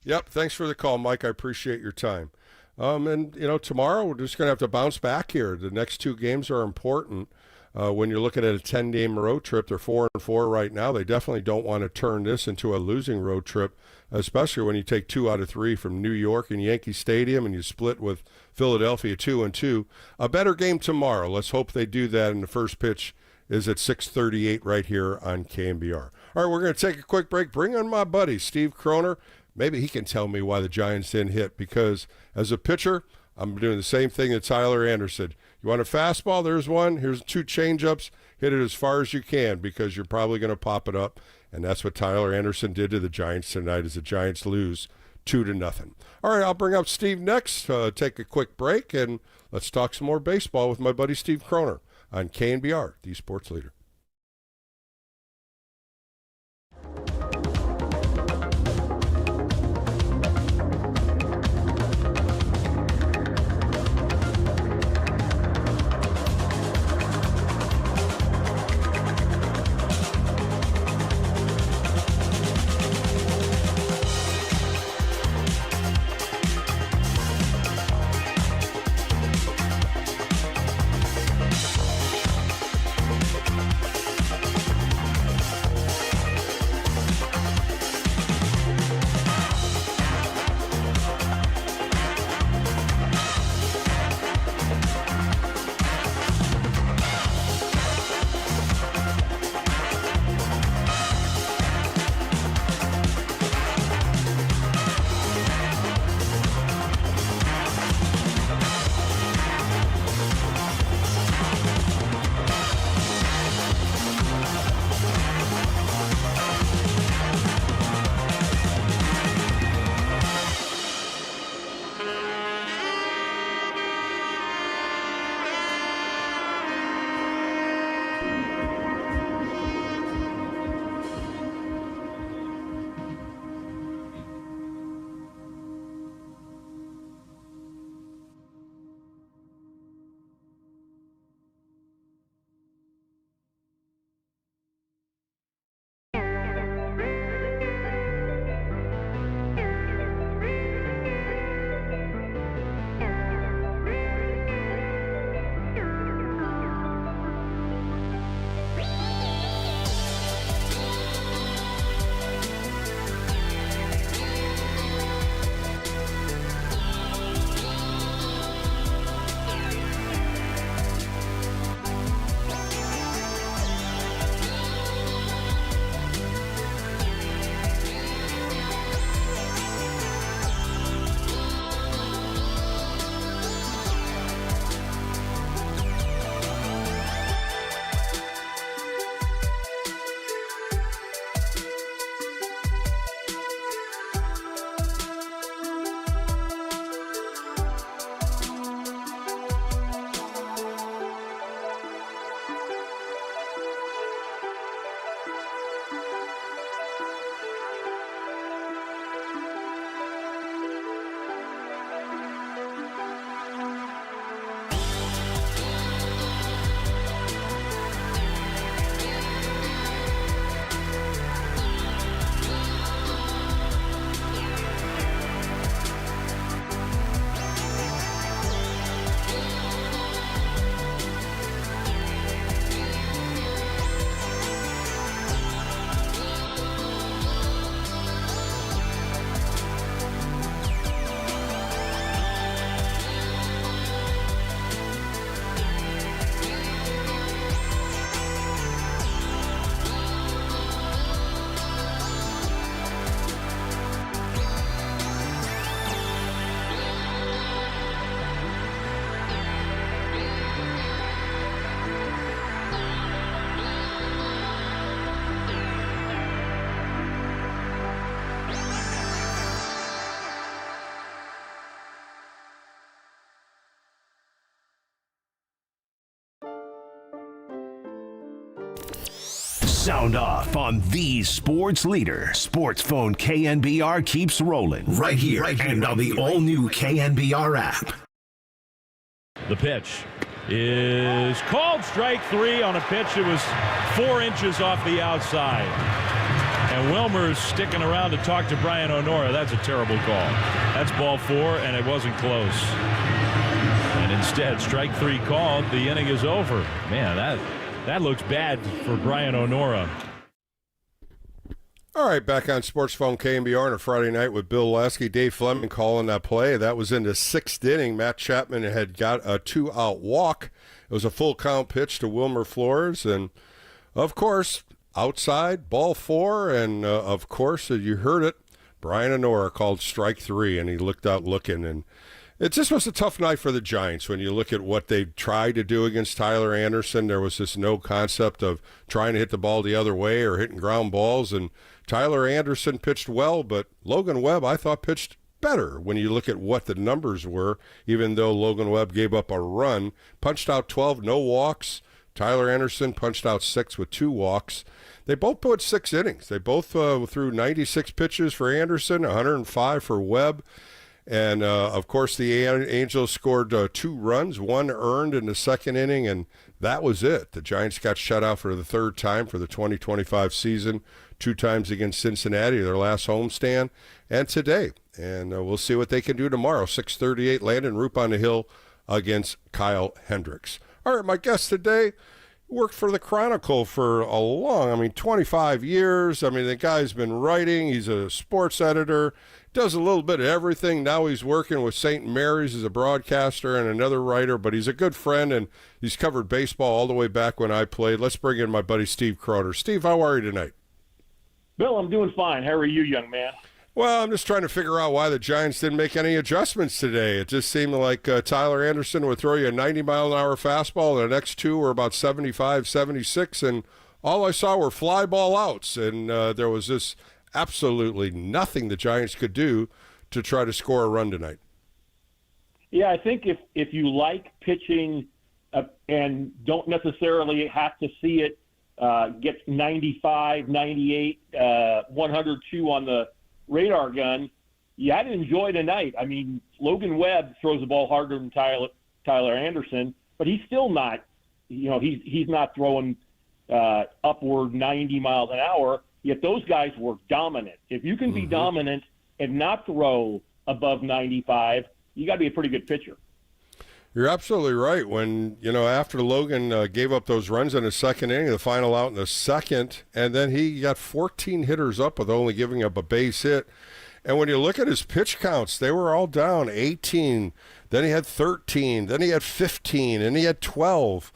Yep, thanks for the call, Mike. I appreciate your time. And tomorrow we're just going to have to bounce back here. The next 2 games are important. When you're looking at a 10-game road trip, they're 4-4 right now. They definitely don't want to turn this into a losing road trip, especially when you take 2 out of 3 from New York and Yankee Stadium and you split with Philadelphia 2-2. A better game tomorrow. Let's hope they do that, and the first pitch is at 6:38 right here on KNBR. All right, we're going to take a quick break. Bring on my buddy, Steve Croner. maybe he can tell me why the Giants didn't hit, because as a pitcher, I'm doing the same thing that Tyler Anderson. You want a fastball? There's one. Here's 2 changeups. Hit it as far as you can, because you're probably going to pop it up. And that's what Tyler Anderson did to the Giants tonight, as the Giants lose 2-0. All right, I'll bring up Steve next. Take a quick break, and let's talk some more baseball with my buddy Steve Croner on KNBR, the sports leader. Sound off on the sports leader. Sports phone KNBR keeps rolling right here and on the all-new KNBR app. The pitch is called strike 3 on a pitch that was 4 inches off the outside. And Wilmer's sticking around to talk to Brian O'Nora. That's a terrible call. That's ball 4, and it wasn't close. And instead, strike 3 called. The inning is over. Man, that looks bad for Brian O'Nora. All right, back on Sports Phone KNBR on a Friday night with Bill Lasky, Dave Fleming calling that play. That was in the 6th inning. Matt Chapman had got a 2-out walk. It was a full count pitch to Wilmer Flores, and of course, outside, ball 4, and of course, you heard it, Brian Honora called strike 3, and he looked out looking, and it just was a tough night for the Giants. When you look at what they tried to do against Tyler Anderson, there was this no concept of trying to hit the ball the other way or hitting ground balls, and Tyler Anderson pitched well, but Logan Webb, I thought, pitched better when you look at what the numbers were, even though Logan Webb gave up a run, punched out 12, no walks. Tyler Anderson punched out 6 with 2 walks. They both put 6 innings. They both threw 96 pitches for Anderson, 105 for Webb. And, of course, the Angels scored 2 runs, 1 earned in the second inning, and that was it. The Giants got shut out for the 3rd time for the 2025 season, 2 times against Cincinnati, their last homestand, and today. And we'll see what they can do tomorrow. 6:38, Landon Roop on the hill against Kyle Hendricks. All right, my guest today worked for the Chronicle for 25 years. I mean, the guy's been writing. He's a sports editor, does a little bit of everything. Now he's working with St. Mary's as a broadcaster and another writer, but he's a good friend, and he's covered baseball all the way back when I played. Let's bring in my buddy Steve Croner. Steve, how are you tonight? Bill, I'm doing fine. How are you, young man? Well, I'm just trying to figure out why the Giants didn't make any adjustments today. It just seemed like Tyler Anderson would throw you a 90-mile-an-hour fastball, and the next 2 were about 75, 76, and all I saw were fly ball outs, and there was just absolutely nothing the Giants could do to try to score a run tonight. Yeah, I think if you like pitching and don't necessarily have to see it get 95, 98, 102 on the radar gun, you had to enjoy tonight. I mean, Logan Webb throws the ball harder than Tyler Anderson, but he's still not, he's not throwing upward 90 miles an hour, yet those guys were dominant. If you can be dominant and not throw above 95, you got to be a pretty good pitcher. You're absolutely right. When, after Logan gave up those runs in the second inning, the final out in the second, and then he got 14 hitters up with only giving up a base hit. And when you look at his pitch counts, they were all down 18. Then he had 13. Then he had 15. And he had 12.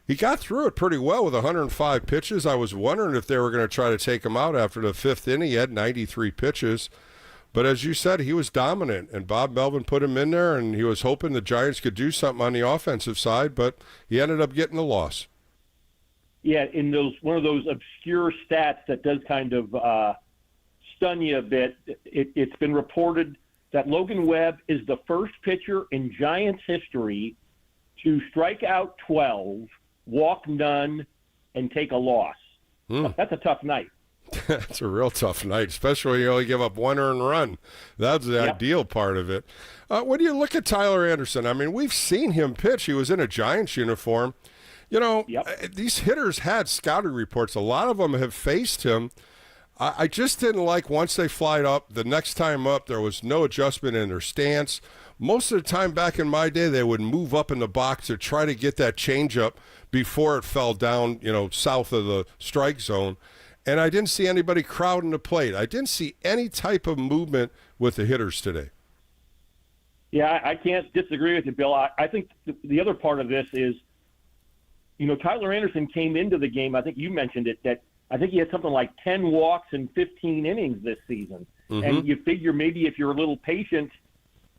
He got through it pretty well with 105 pitches. I was wondering if they were going to try to take him out after the 5th inning. He had 93 pitches. But as you said, he was dominant, and Bob Melvin put him in there, and he was hoping the Giants could do something on the offensive side, but he ended up getting the loss. Yeah, in one of those obscure stats that does kind of stun you a bit, it's been reported that Logan Webb is the first pitcher in Giants history to strike out 12, walk none, and take a loss. That's a tough night. That's a real tough night, especially when you only give up 1 earned run. That's the ideal part of it. When you look at Tyler Anderson, I mean, we've seen him pitch. He was in a Giants uniform. These hitters had scouting reports. A lot of them have faced him. I just didn't like once they flied up, the next time up, there was no adjustment in their stance. Most of the time back in my day, they would move up in the box to try to get that changeup before it fell down, south of the strike zone. And I didn't see anybody crowding the plate. I didn't see any type of movement with the hitters today. Yeah, I can't disagree with you, Bill. I think the other part of this is, Tyler Anderson came into the game, I think you mentioned it, that I think he had something like 10 walks in 15 innings this season. And you figure maybe if you're a little patient,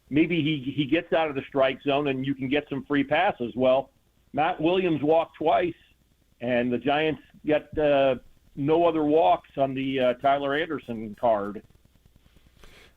maybe he gets out of the strike zone and you can get some free passes. Well, Matt Williams walked twice, and the Giants got no other walks on the Tyler Anderson card.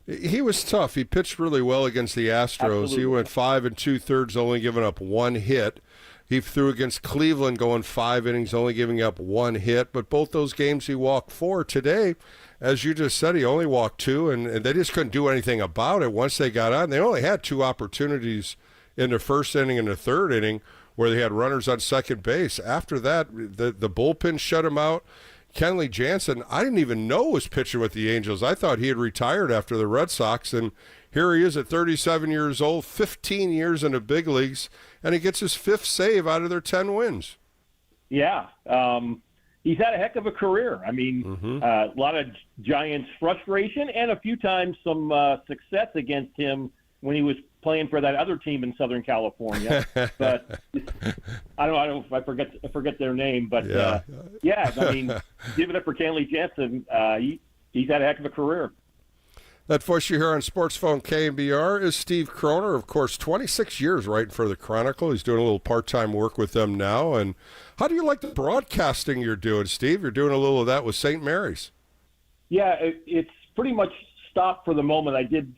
He was tough. He pitched really well against the Astros. Absolutely. He went 5 2/3, only giving up 1 hit. He threw against Cleveland, going 5 innings, only giving up 1 hit. But both those games he walked 4. Today, as you just said, he only walked 2, and they just couldn't do anything about it once they got on. They only had 2 opportunities in the first inning and the third inning where they had runners on second base. After that, the bullpen shut him out. Kenley Jansen, I didn't even know was pitching with the Angels. I thought he had retired after the Red Sox, and here he is at 37 years old, 15 years in the big leagues, and he gets his 5th save out of their 10 wins. Yeah, he's had a heck of a career. I mean, a lot of Giants frustration and a few times some success against him when he was playing for that other team in Southern California. But I don't know if I forget their name, but I mean, give it up for Kenley Jansen. He's had a heck of a career. That voice you hear on Sports Phone KNBR is Steve Croner, of course, 26 years writing for the Chronicle. He's doing a little part-time work with them now. And how do you like the broadcasting you're doing, Steve? You're doing a little of that with St. Mary's. Yeah, it's pretty much stopped for the moment. I did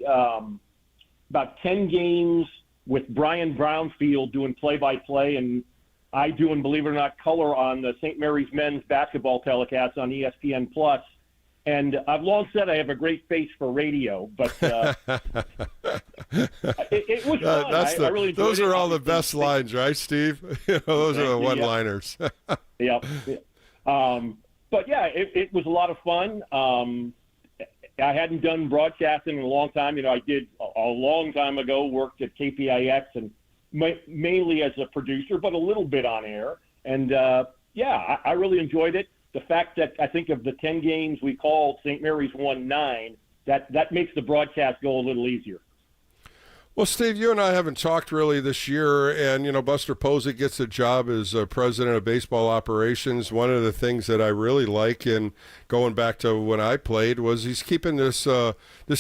about 10 games with Brian Brownfield doing play-by-play, and I do, and believe it or not, color on the St. Mary's men's basketball telecast on ESPN+. And I've long said I have a great face for radio, but it was fun. I really enjoyed those it. are all the best lines, right, Steve? Those are the one-liners. Yep. But, yeah, it was a lot of fun. I hadn't done broadcasting in a long time. I did a long time ago, worked at KPIX and mainly as a producer, but a little bit on air. And, I really enjoyed it. The fact that I think of the 10 games we called, St. Mary's won 9, that makes the broadcast go a little easier. Well, Steve, you and I haven't talked really this year, and, Buster Posey gets a job as president of baseball operations. One of the things that I really like, and going back to when I played, was he's keeping this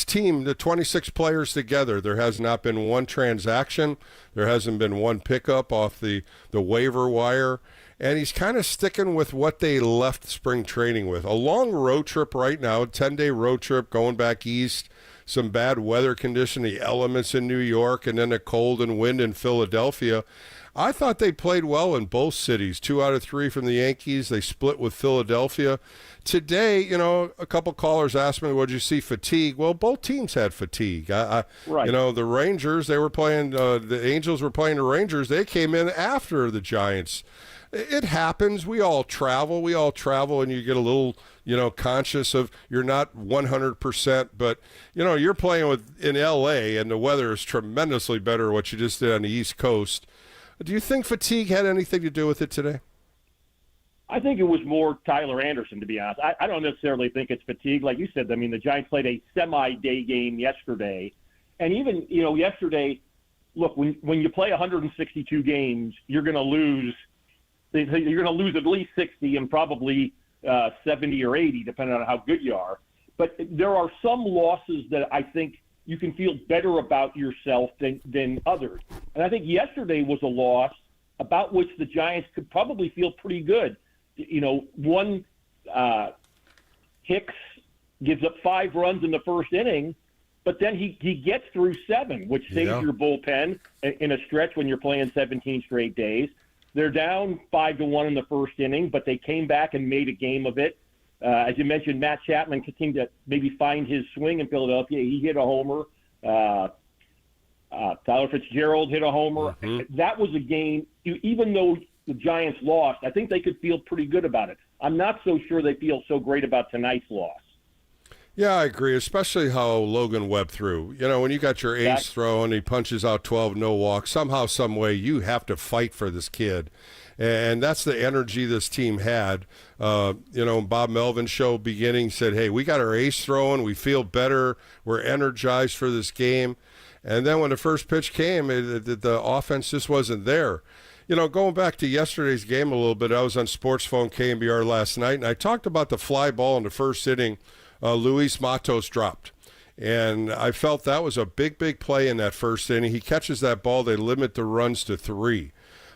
team, the 26 players, together. There has not been one transaction. There hasn't been one pickup off the waiver wire. And he's kind of sticking with what they left spring training with. A long road trip right now, a 10-day road trip going back east, some bad weather condition, the elements in New York, and then a cold and wind in Philadelphia. I thought they played well in both cities. 2 out of 3 from the Yankees. They split with Philadelphia. Today, a couple callers asked me, would you see fatigue? Well, both teams had fatigue. Right. The Rangers, they were playing, the Angels were playing the Rangers. They came in after the Giants. It happens. We all travel, and you get a little, conscious of you're not 100%, but, you're playing in L.A., and the weather is tremendously better than what you just did on the East Coast. Do you think fatigue had anything to do with it today? I think it was more Tyler Anderson, to be honest. I don't necessarily think it's fatigue. Like you said, I mean, the Giants played a semi-day game yesterday. And even, yesterday, look, when you play 162 games, you're going to lose – you're going to lose at least 60 and probably 70 or 80, depending on how good you are. But there are some losses that I think you can feel better about yourself than others. And I think yesterday was a loss about which the Giants could probably feel pretty good. One, Hicks gives up 5 runs in the first inning, but then he gets through 7, which saves your bullpen in a stretch when you're playing 17 straight days. They're down 5-1 in the first inning, but they came back and made a game of it. As you mentioned, Matt Chapman continued to maybe find his swing in Philadelphia. He hit a homer. Tyler Fitzgerald hit a homer. Mm-hmm. That was a game, even though the Giants lost, I think they could feel pretty good about it. I'm not so sure they feel so great about tonight's loss. Yeah, I agree, especially how Logan Webb threw. When you got your ace throw and he punches out 12, no walk, somehow, some way, you have to fight for this kid. And that's the energy this team had. Bob Melvin's show beginning said, hey, we got our ace throwing, we feel better, we're energized for this game. And then when the first pitch came, the offense just wasn't there. Going back to yesterday's game a little bit, I was on Sports Phone KNBR last night, and I talked about the fly ball in the first inning Luis Matos dropped. And I felt that was a big, big play in that first inning. He catches that ball, they limit the runs to 3.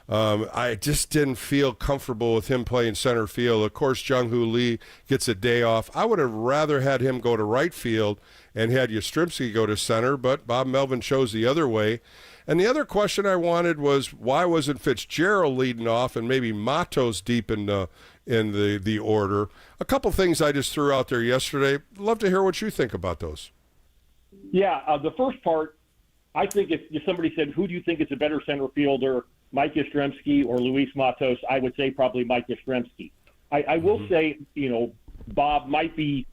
I just didn't feel comfortable with him playing center field. Of course, Jung-Hoo Lee gets a day off. I would have rather had him go to right field and had Yastrzemski go to center, but Bob Melvin chose the other way. And the other question I wanted was, why wasn't Fitzgerald leading off and maybe Matos deep in the order? A couple things I just threw out there yesterday. Love to hear what you think about those. Yeah, the first part, I think if somebody said, who do you think is a better center fielder, Mike Yastrzemski or Luis Matos, I would say probably Mike Yastrzemski. I will say, Bob might be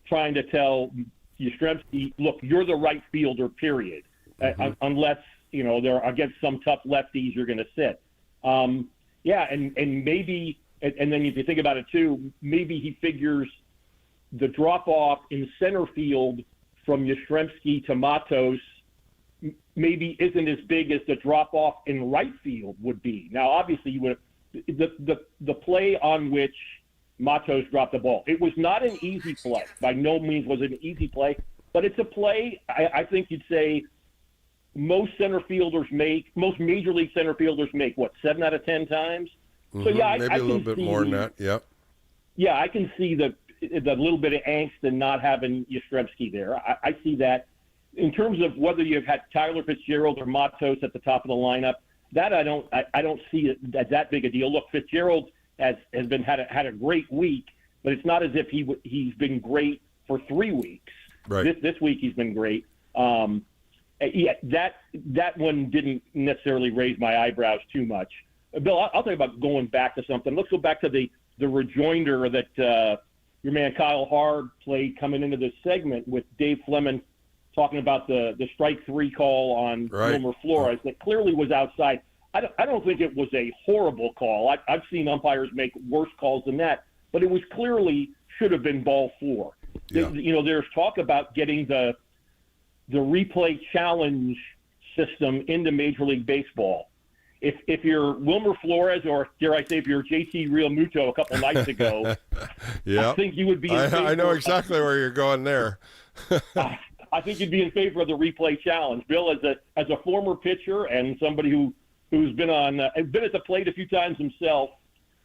trying to tell Yastrzemski, look, you're the right fielder, period, unless, they're against some tough lefties you're going to sit. And maybe, and then if you think about it too, maybe he figures the drop-off in center field from Yastrzemski to Matos maybe isn't as big as the drop-off in right field would be. Now, obviously, you would the play on which Matos dropped the ball, it was not an easy play. By no means was it an easy play. but it's a play. I think you'd say most major league center fielders make, 7 out of 10 times? So, yeah, maybe a little bit more than that, yep. Yeah, I can see the little bit of angst and not having Yastrzemski there. I see that. In terms of whether you've had Tyler Fitzgerald or Matos at the top of the lineup, that I don't see it as that big a deal. Look, Fitzgerald has had a great week, but it's not as if he's been great for 3 weeks. Right. This week he's been great. Yeah, that one didn't necessarily raise my eyebrows too much. Bill, I'll tell you about going back to something. Let's go back to the rejoinder that your man Kyle Hard played coming into this segment with Dave Fleming talking about the strike 3 call on Wilmer Flores that clearly was outside. I don't think it was a horrible call. I've seen umpires make worse calls than that, but it was clearly should have been ball 4. Yeah. There's talk about getting the replay challenge system into Major League Baseball. If you're Wilmer Flores, or dare I say, if you're JT Realmuto a couple nights ago, yeah, I think you would be. I know exactly where you're going there. I think you'd be in favor of the replay challenge, Bill. As a former pitcher and somebody who's been at the plate a few times himself,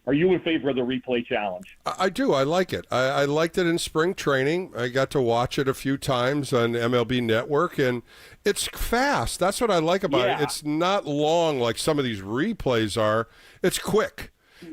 are you in favor of the replay challenge? I do. I like it. I liked it in spring training. I got to watch it a few times on MLB Network, and it's fast. That's what I like about it. It's not long like some of these replays are. It's quick.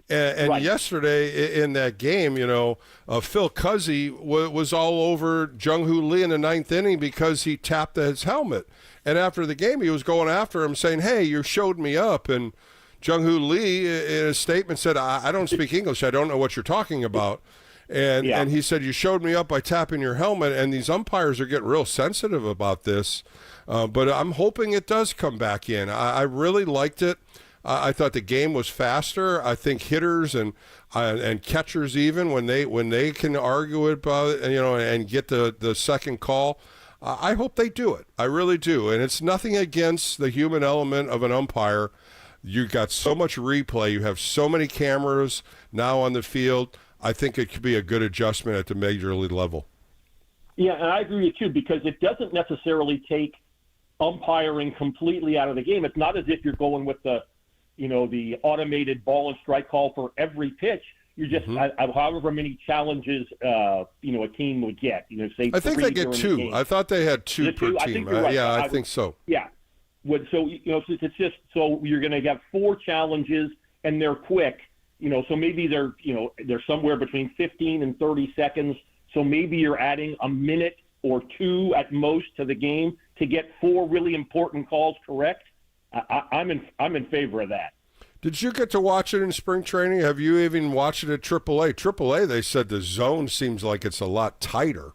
And yesterday in that game, Phil Cuzzy was all over Jung-Hoo Lee in the 9th inning because he tapped his helmet. And after the game, he was going after him saying, hey, you showed me up. And Jung-Hoo Lee, in a statement, said, I don't speak English. I don't know what you're talking about. And he said, you showed me up by tapping your helmet. And these umpires are getting real sensitive about this. But I'm hoping it does come back in. I really liked it. I thought the game was faster. I think hitters and catchers, even when they can argue about it, and get the second call, I hope they do it. I really do. And it's nothing against the human element of an umpire. You got so much replay. You have so many cameras now on the field. I think it could be a good adjustment at the major league level. Yeah, and I agree with you, because it doesn't necessarily take umpiring completely out of the game. It's not as if you're going with the automated ball and strike call for every pitch. You're just however many challenges a team would get. Say I think they get 2. I thought they had 2 per team. I think you're right. I think so. Yeah. So it's just so you're going to have 4 challenges and they're quick. So maybe they're somewhere between 15 and 30 seconds. So maybe you're adding a minute or 2 at most to the game to get 4 really important calls correct. I'm in favor of that. Did you get to watch it in spring training? Have you even watched it at AAA? AAA, they said the zone seems like it's a lot tighter.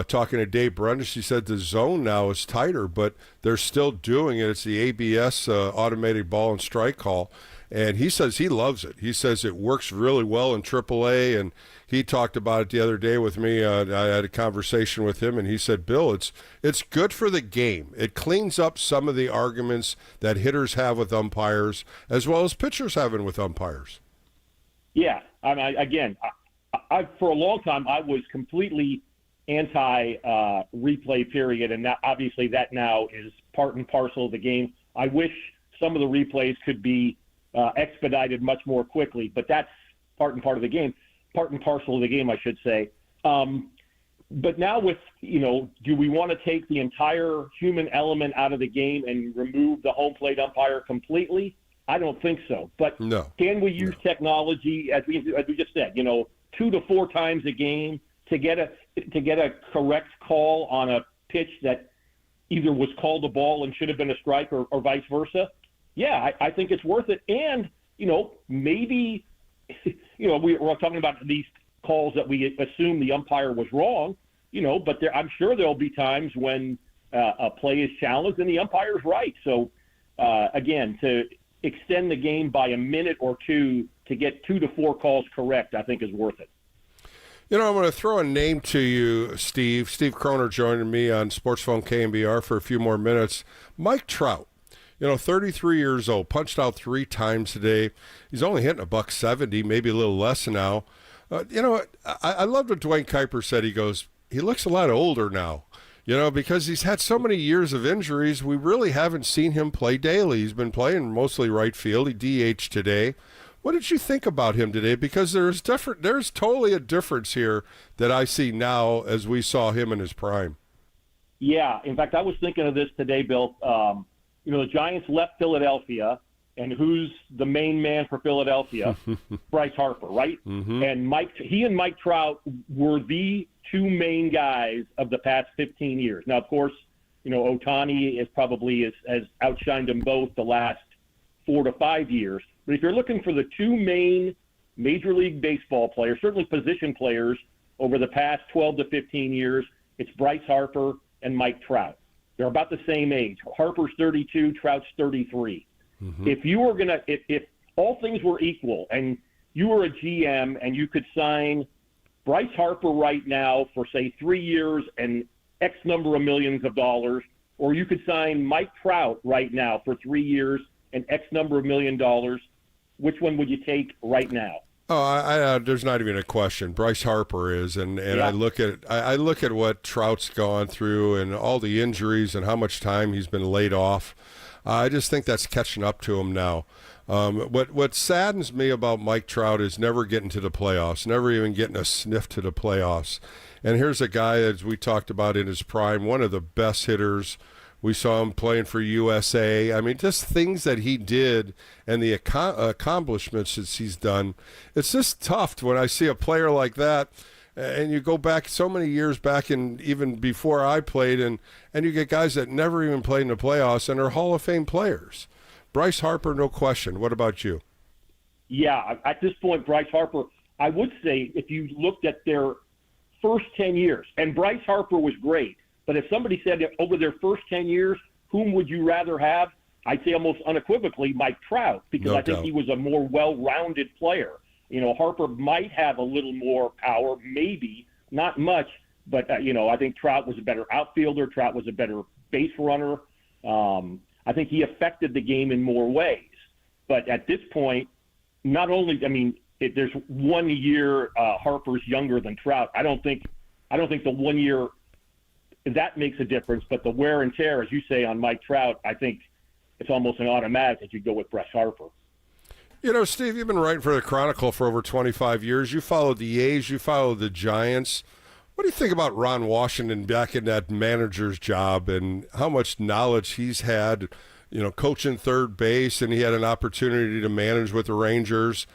Talking to Dave Brundage, he said the zone now is tighter, but they're still doing it. It's the ABS automated ball and strike call, and he says he loves it. He says it works really well in AAA, and he talked about it the other day with me. I had a conversation with him, and he said, Bill, it's good for the game. It cleans up some of the arguments that hitters have with umpires, as well as pitchers having with umpires. Yeah, I for a long time I was completely anti-replay period, and that, obviously that now is part and parcel of the game. I wish some of the replays could be expedited much more quickly, but that's part and parcel of the game, I should say. But now with, do we want to take the entire human element out of the game and remove the home plate umpire completely? I don't think so. But can we use technology, as we just said, 2 to 4 times a game to get a correct call on a pitch that either was called a ball and should have been a strike, or vice versa? Yeah, I think it's worth it. And, maybe, we're talking about these calls that we assume the umpire was wrong, but I'm sure there'll be times when a play is challenged and the umpire's right. So, again, to extend the game by a minute or 2 to get 2 to 4 calls correct, I think is worth it. I'm going to throw a name to you, Steve. Steve Croner joining me on Sports Phone KNBR for a few more minutes. Mike Trout, 33 years old, punched out 3 times today. He's only hitting $170, maybe a little less now. I loved what Dwayne Kuiper said. He goes, he looks a lot older now. You know, because he's had so many years of injuries, we really haven't seen him play daily. He's been playing mostly right field. He DH'd today. What did you think about him today? Because there's totally a difference here that I see now as we saw him in his prime. Yeah, in fact, I was thinking of this today, Bill. The Giants left Philadelphia, and who's the main man for Philadelphia? Bryce Harper, right? Mm-hmm. And he and Mike Trout were the two main guys of the past 15 years. Now, of course, Ohtani has outshined them both the last 4 to 5 years. But if you're looking for the two main Major League Baseball players, certainly position players over the past 12 to 15 years, it's Bryce Harper and Mike Trout. They're about the same age. Harper's 32, Trout's 33. Mm-hmm. If you were if all things were equal and you were a GM and you could sign Bryce Harper right now for, say, 3 years and X number of millions of dollars, or you could sign Mike Trout right now for 3 years and X number of $1 million, which one would you take right now? Oh, there's not even a question. Bryce Harper is, and yeah. I look at what Trout's gone through and all the injuries and how much time he's been laid off. I just think that's catching up to him now. What saddens me about Mike Trout is never getting to the playoffs, never even getting a sniff to the playoffs. And here's a guy, as we talked about in his prime, one of the best hitters. We saw him playing for USA. I mean, just things that he did and the accomplishments that he's done. It's just tough when I see a player like that, and you go back so many years back, and even before I played, and you get guys that never even played in the playoffs and are Hall of Fame players. Bryce Harper, no question. What about you? Yeah, at this point, Bryce Harper, I would say if you looked at their first 10 years, and Bryce Harper was great, but if somebody said over their first 10 years, whom would you rather have? I'd say almost unequivocally Mike Trout, because I think he was a more well-rounded player. Harper might have a little more power, maybe, not much, but, I think Trout was a better outfielder. Trout was a better base runner. I think he affected the game in more ways. But at this point, not only, there's 1 year Harper's younger than Trout. I don't think the 1 year that makes a difference, but the wear and tear, as you say, on Mike Trout, I think it's almost an automatic that you go with Bryce Harper. Steve, you've been writing for the Chronicle for over 25 years. You followed the A's, you followed the Giants. What do you think about Ron Washington back in that manager's job and how much knowledge he's had, coaching third base, and he had an opportunity to manage with the Rangers?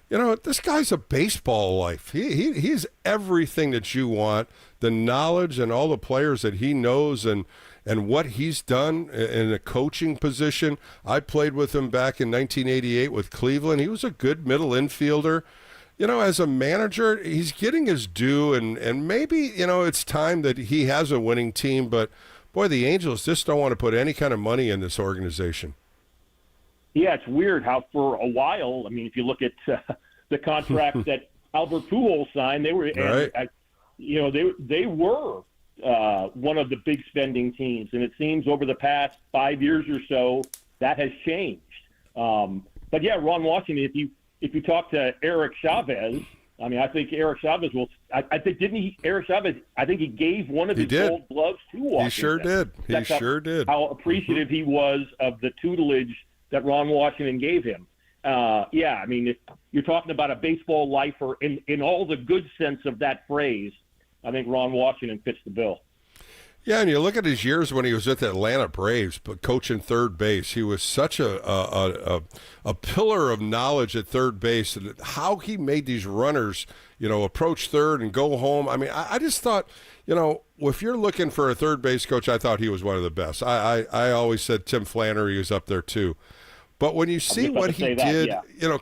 This guy's a baseball life. He's everything that you want. The knowledge and all the players that he knows and what he's done in a coaching position. I played with him back in 1988 with Cleveland. He was a good middle infielder. As a manager, he's getting his due, and maybe, it's time that he has a winning team. But, boy, the Angels just don't want to put any kind of money in this organization. Yeah, it's weird how for a while, if you look at the contract that Albert Pujols signed, they were, right. They were one of the big spending teams, and it seems over the past 5 years or so that has changed. But yeah, Ron Washington, if you talk to Eric Chavez, I think Eric Chavez will. I think didn't he? Eric Chavez, I think he gave one of his gold gloves to Washington. He sure did. That's sure did. How appreciative he was of the tutelage that Ron Washington gave him. If you're talking about a baseball lifer in all the good sense of that phrase, I think Ron Washington fits the bill. Yeah, and you look at his years when he was with the Atlanta Braves, but coaching third base, he was such a pillar of knowledge at third base, and how he made these runners, approach third and go home. I just thought, if you're looking for a third base coach, I thought he was one of the best. I always said Tim Flannery was up there too. But when you see what he did,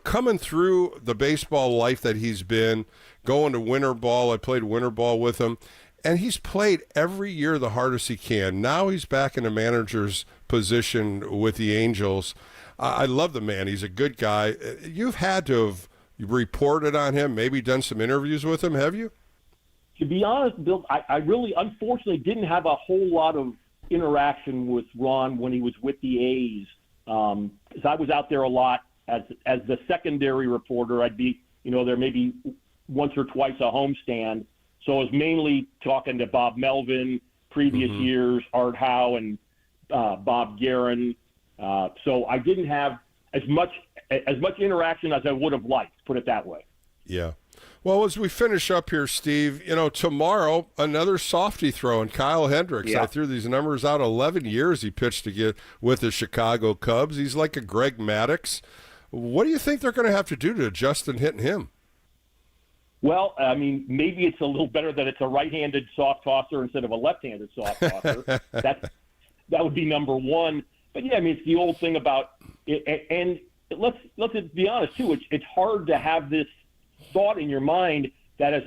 coming through the baseball life that he's been, going to winter ball, I played winter ball with him, and he's played every year the hardest he can. Now he's back in the manager's position with the Angels. I love the man. He's a good guy. You've had to have reported on him, maybe done some interviews with him, have you? To be honest, Bill, I really, unfortunately, didn't have a whole lot of interaction with Ron when he was with the A's. Because I was out there a lot as the secondary reporter. I'd be, there maybe once or twice a homestand. So I was mainly talking to Bob Melvin previous years, Art Howe and Bob Guerin. So I didn't have as much interaction as I would have liked, put it that way. Yeah. Well, as we finish up here, Steve, tomorrow, another softy throw, and Kyle Hendricks. Yeah. I threw these numbers out. 11 years he pitched to get with the Chicago Cubs. He's like a Greg Maddux. What do you think they're going to have to do to adjust and hit him? Well, I mean, maybe it's a little better that it's a right-handed soft tosser instead of a left-handed soft tosser. That would be number one. But yeah, I mean, it's the old thing about it, and let's be honest too. It's hard to have this thought in your mind that as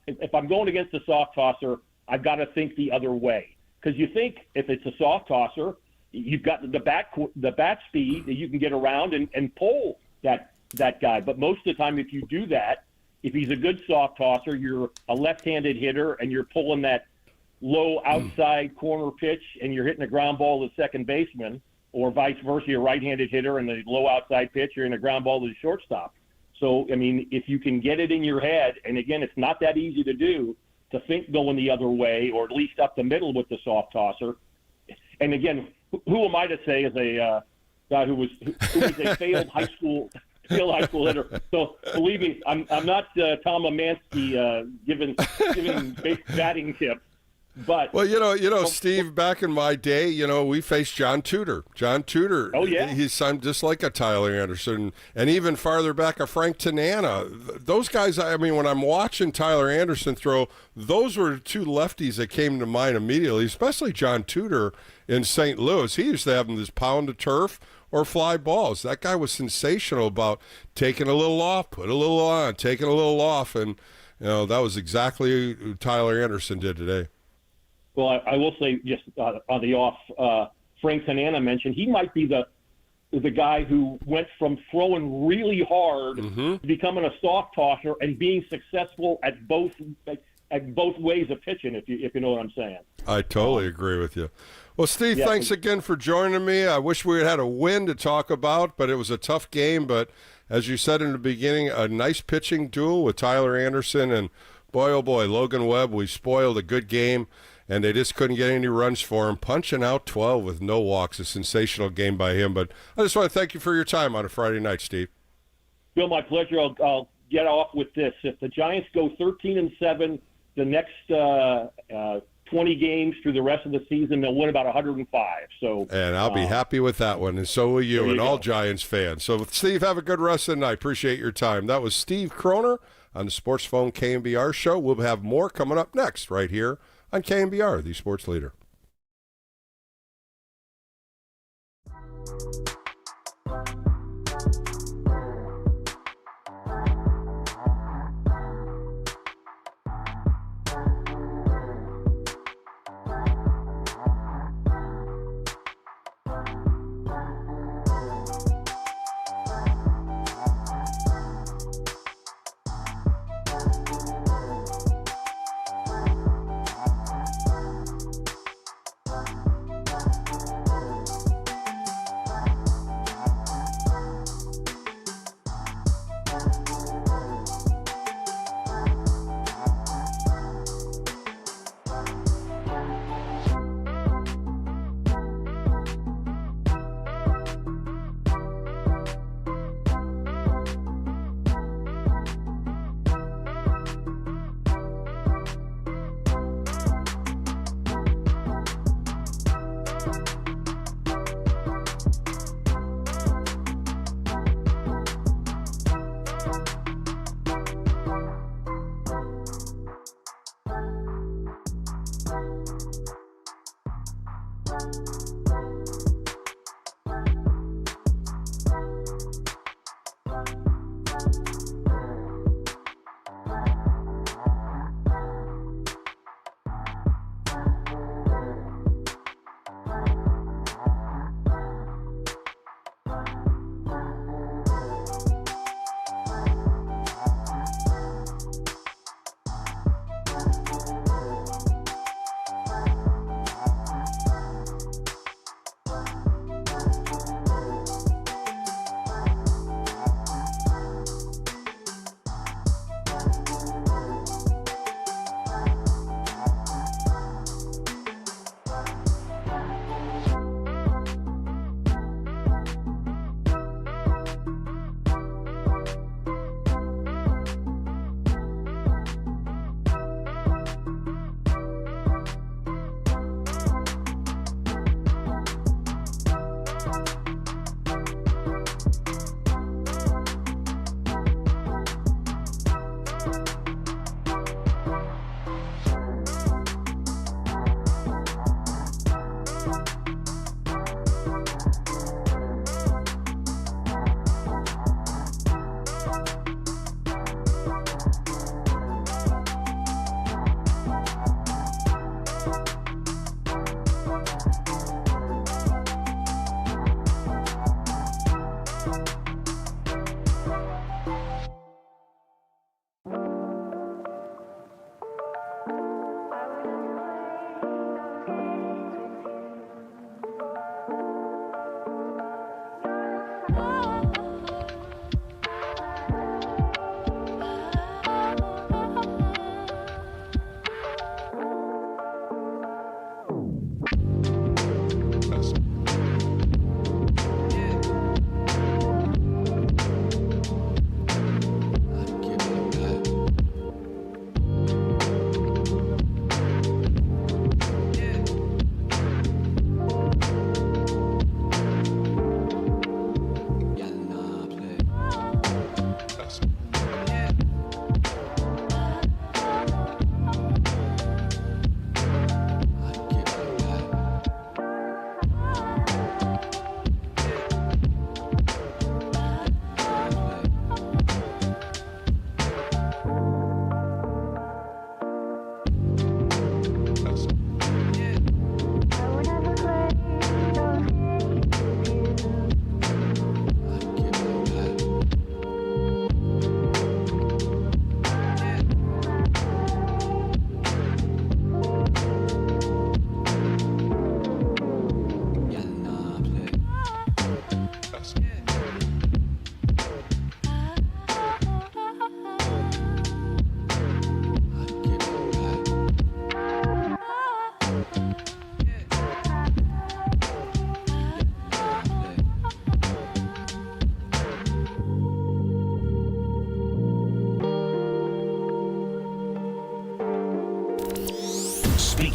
if I'm going against a soft tosser, I've got to think the other way, because you think if it's a soft tosser, you've got the bat speed that you can get around and pull that guy. But most of the time, if you do that, if he's a good soft tosser, you're a left-handed hitter and you're pulling that low outside corner pitch and you're hitting a ground ball to the second baseman, or vice versa, you're a right-handed hitter and the low outside pitch, you're in a ground ball to the shortstop. So, I mean, if you can get it in your head, and again, it's not that easy to do, to think going the other way, or at least up the middle with the soft tosser. And again, who am I to say as a guy who was a failed high school hitter? So believe me, I'm not Tom Amansky giving batting tips. But well, Steve, back in my day, we faced John Tudor. Oh yeah, he's just like a Tyler Anderson, and even farther back, a Frank Tanana. Those guys. I mean, when I'm watching Tyler Anderson throw, those were two lefties that came to mind immediately. Especially John Tudor in St. Louis. He used to have this pound of turf or fly balls. That guy was sensational about taking a little off, put a little on, taking a little off, and that was exactly what Tyler Anderson did today. Well, I will say, just on the off, Frank Tanana mentioned he might be the guy who went from throwing really hard to becoming a soft tosser and being successful at both ways of pitching. If you know what I'm saying. I totally agree with you. Well, Steve, thanks again for joining me. I wish we had a win to talk about, but it was a tough game. But as you said in the beginning, a nice pitching duel with Tyler Anderson, and boy, oh boy, Logan Webb. We spoiled a good game, and they just couldn't get any runs for him. Punching out 12 with no walks, a sensational game by him. But I just want to thank you for your time on a Friday night, Steve. Bill, my pleasure. I'll get off with this. If the Giants go 13-7 the next 20 games through the rest of the season, they'll win about 105. So, and I'll be happy with that one, and so will you, and all Giants fans. So, Steve, have a good rest of the night. Appreciate your time. That was Steve Croner on the Sports Phone KNBR show. We'll have more coming up next right here on KNBR, the sports leader.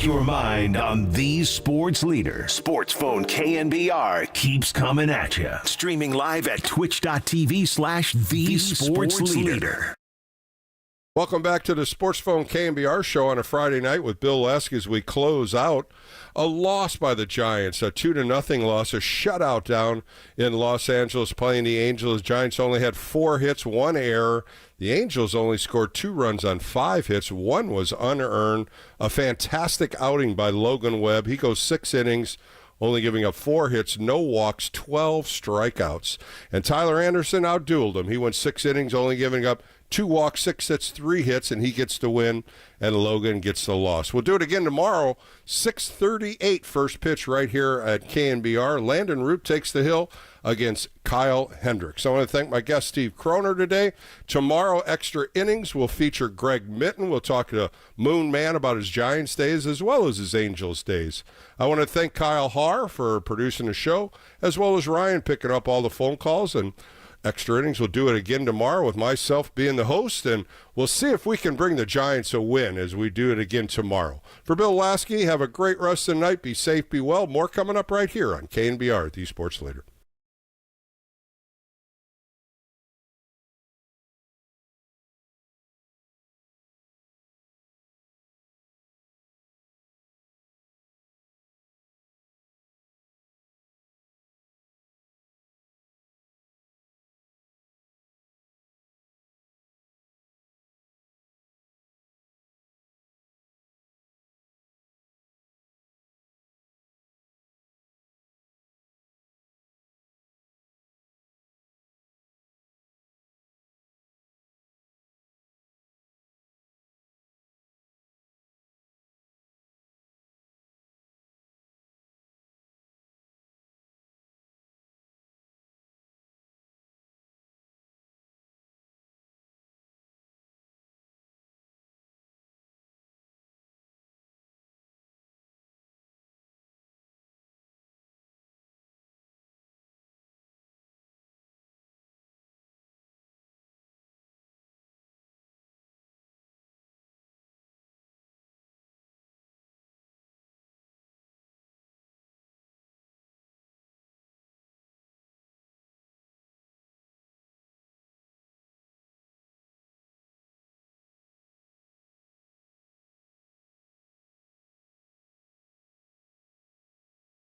your mind on the sports leader. Sports Phone KNBR keeps coming at you. Streaming live at twitch.tv/the sports leader. Welcome back to the Sports Phone KNBR show on a Friday night with Bill Lesk as we close out a loss by the Giants, a 2-0 loss, a shutout down in Los Angeles playing the Angels. Giants only had 4 hits, 1 error. The Angels only scored 2 runs on 5 hits. 1 was unearned. A fantastic outing by Logan Webb. He goes 6 innings, only giving up 4 hits, no walks, 12 strikeouts. And Tyler Anderson outdueled him. He went 6 innings, only giving up 2 walks, 6 hits, 3 hits, and he gets the win, and Logan gets the loss. We'll do it again tomorrow, 6:38 first pitch right here at KNBR. Landon Root takes the hill against Kyle Hendricks. I want to thank my guest, Steve Croner, today. Tomorrow, Extra Innings will feature Greg Mitten. We'll talk to Moon Man about his Giants days as well as his Angels days. I want to thank Kyle Haar for producing the show, as well as Ryan picking up all the phone calls. And Extra Innings will do it again tomorrow with myself being the host, and we'll see if we can bring the Giants a win as we do it again tomorrow. For Bill Lasky, have a great rest of the night. Be safe, be well. More coming up right here on KNBR, the Sports Leader.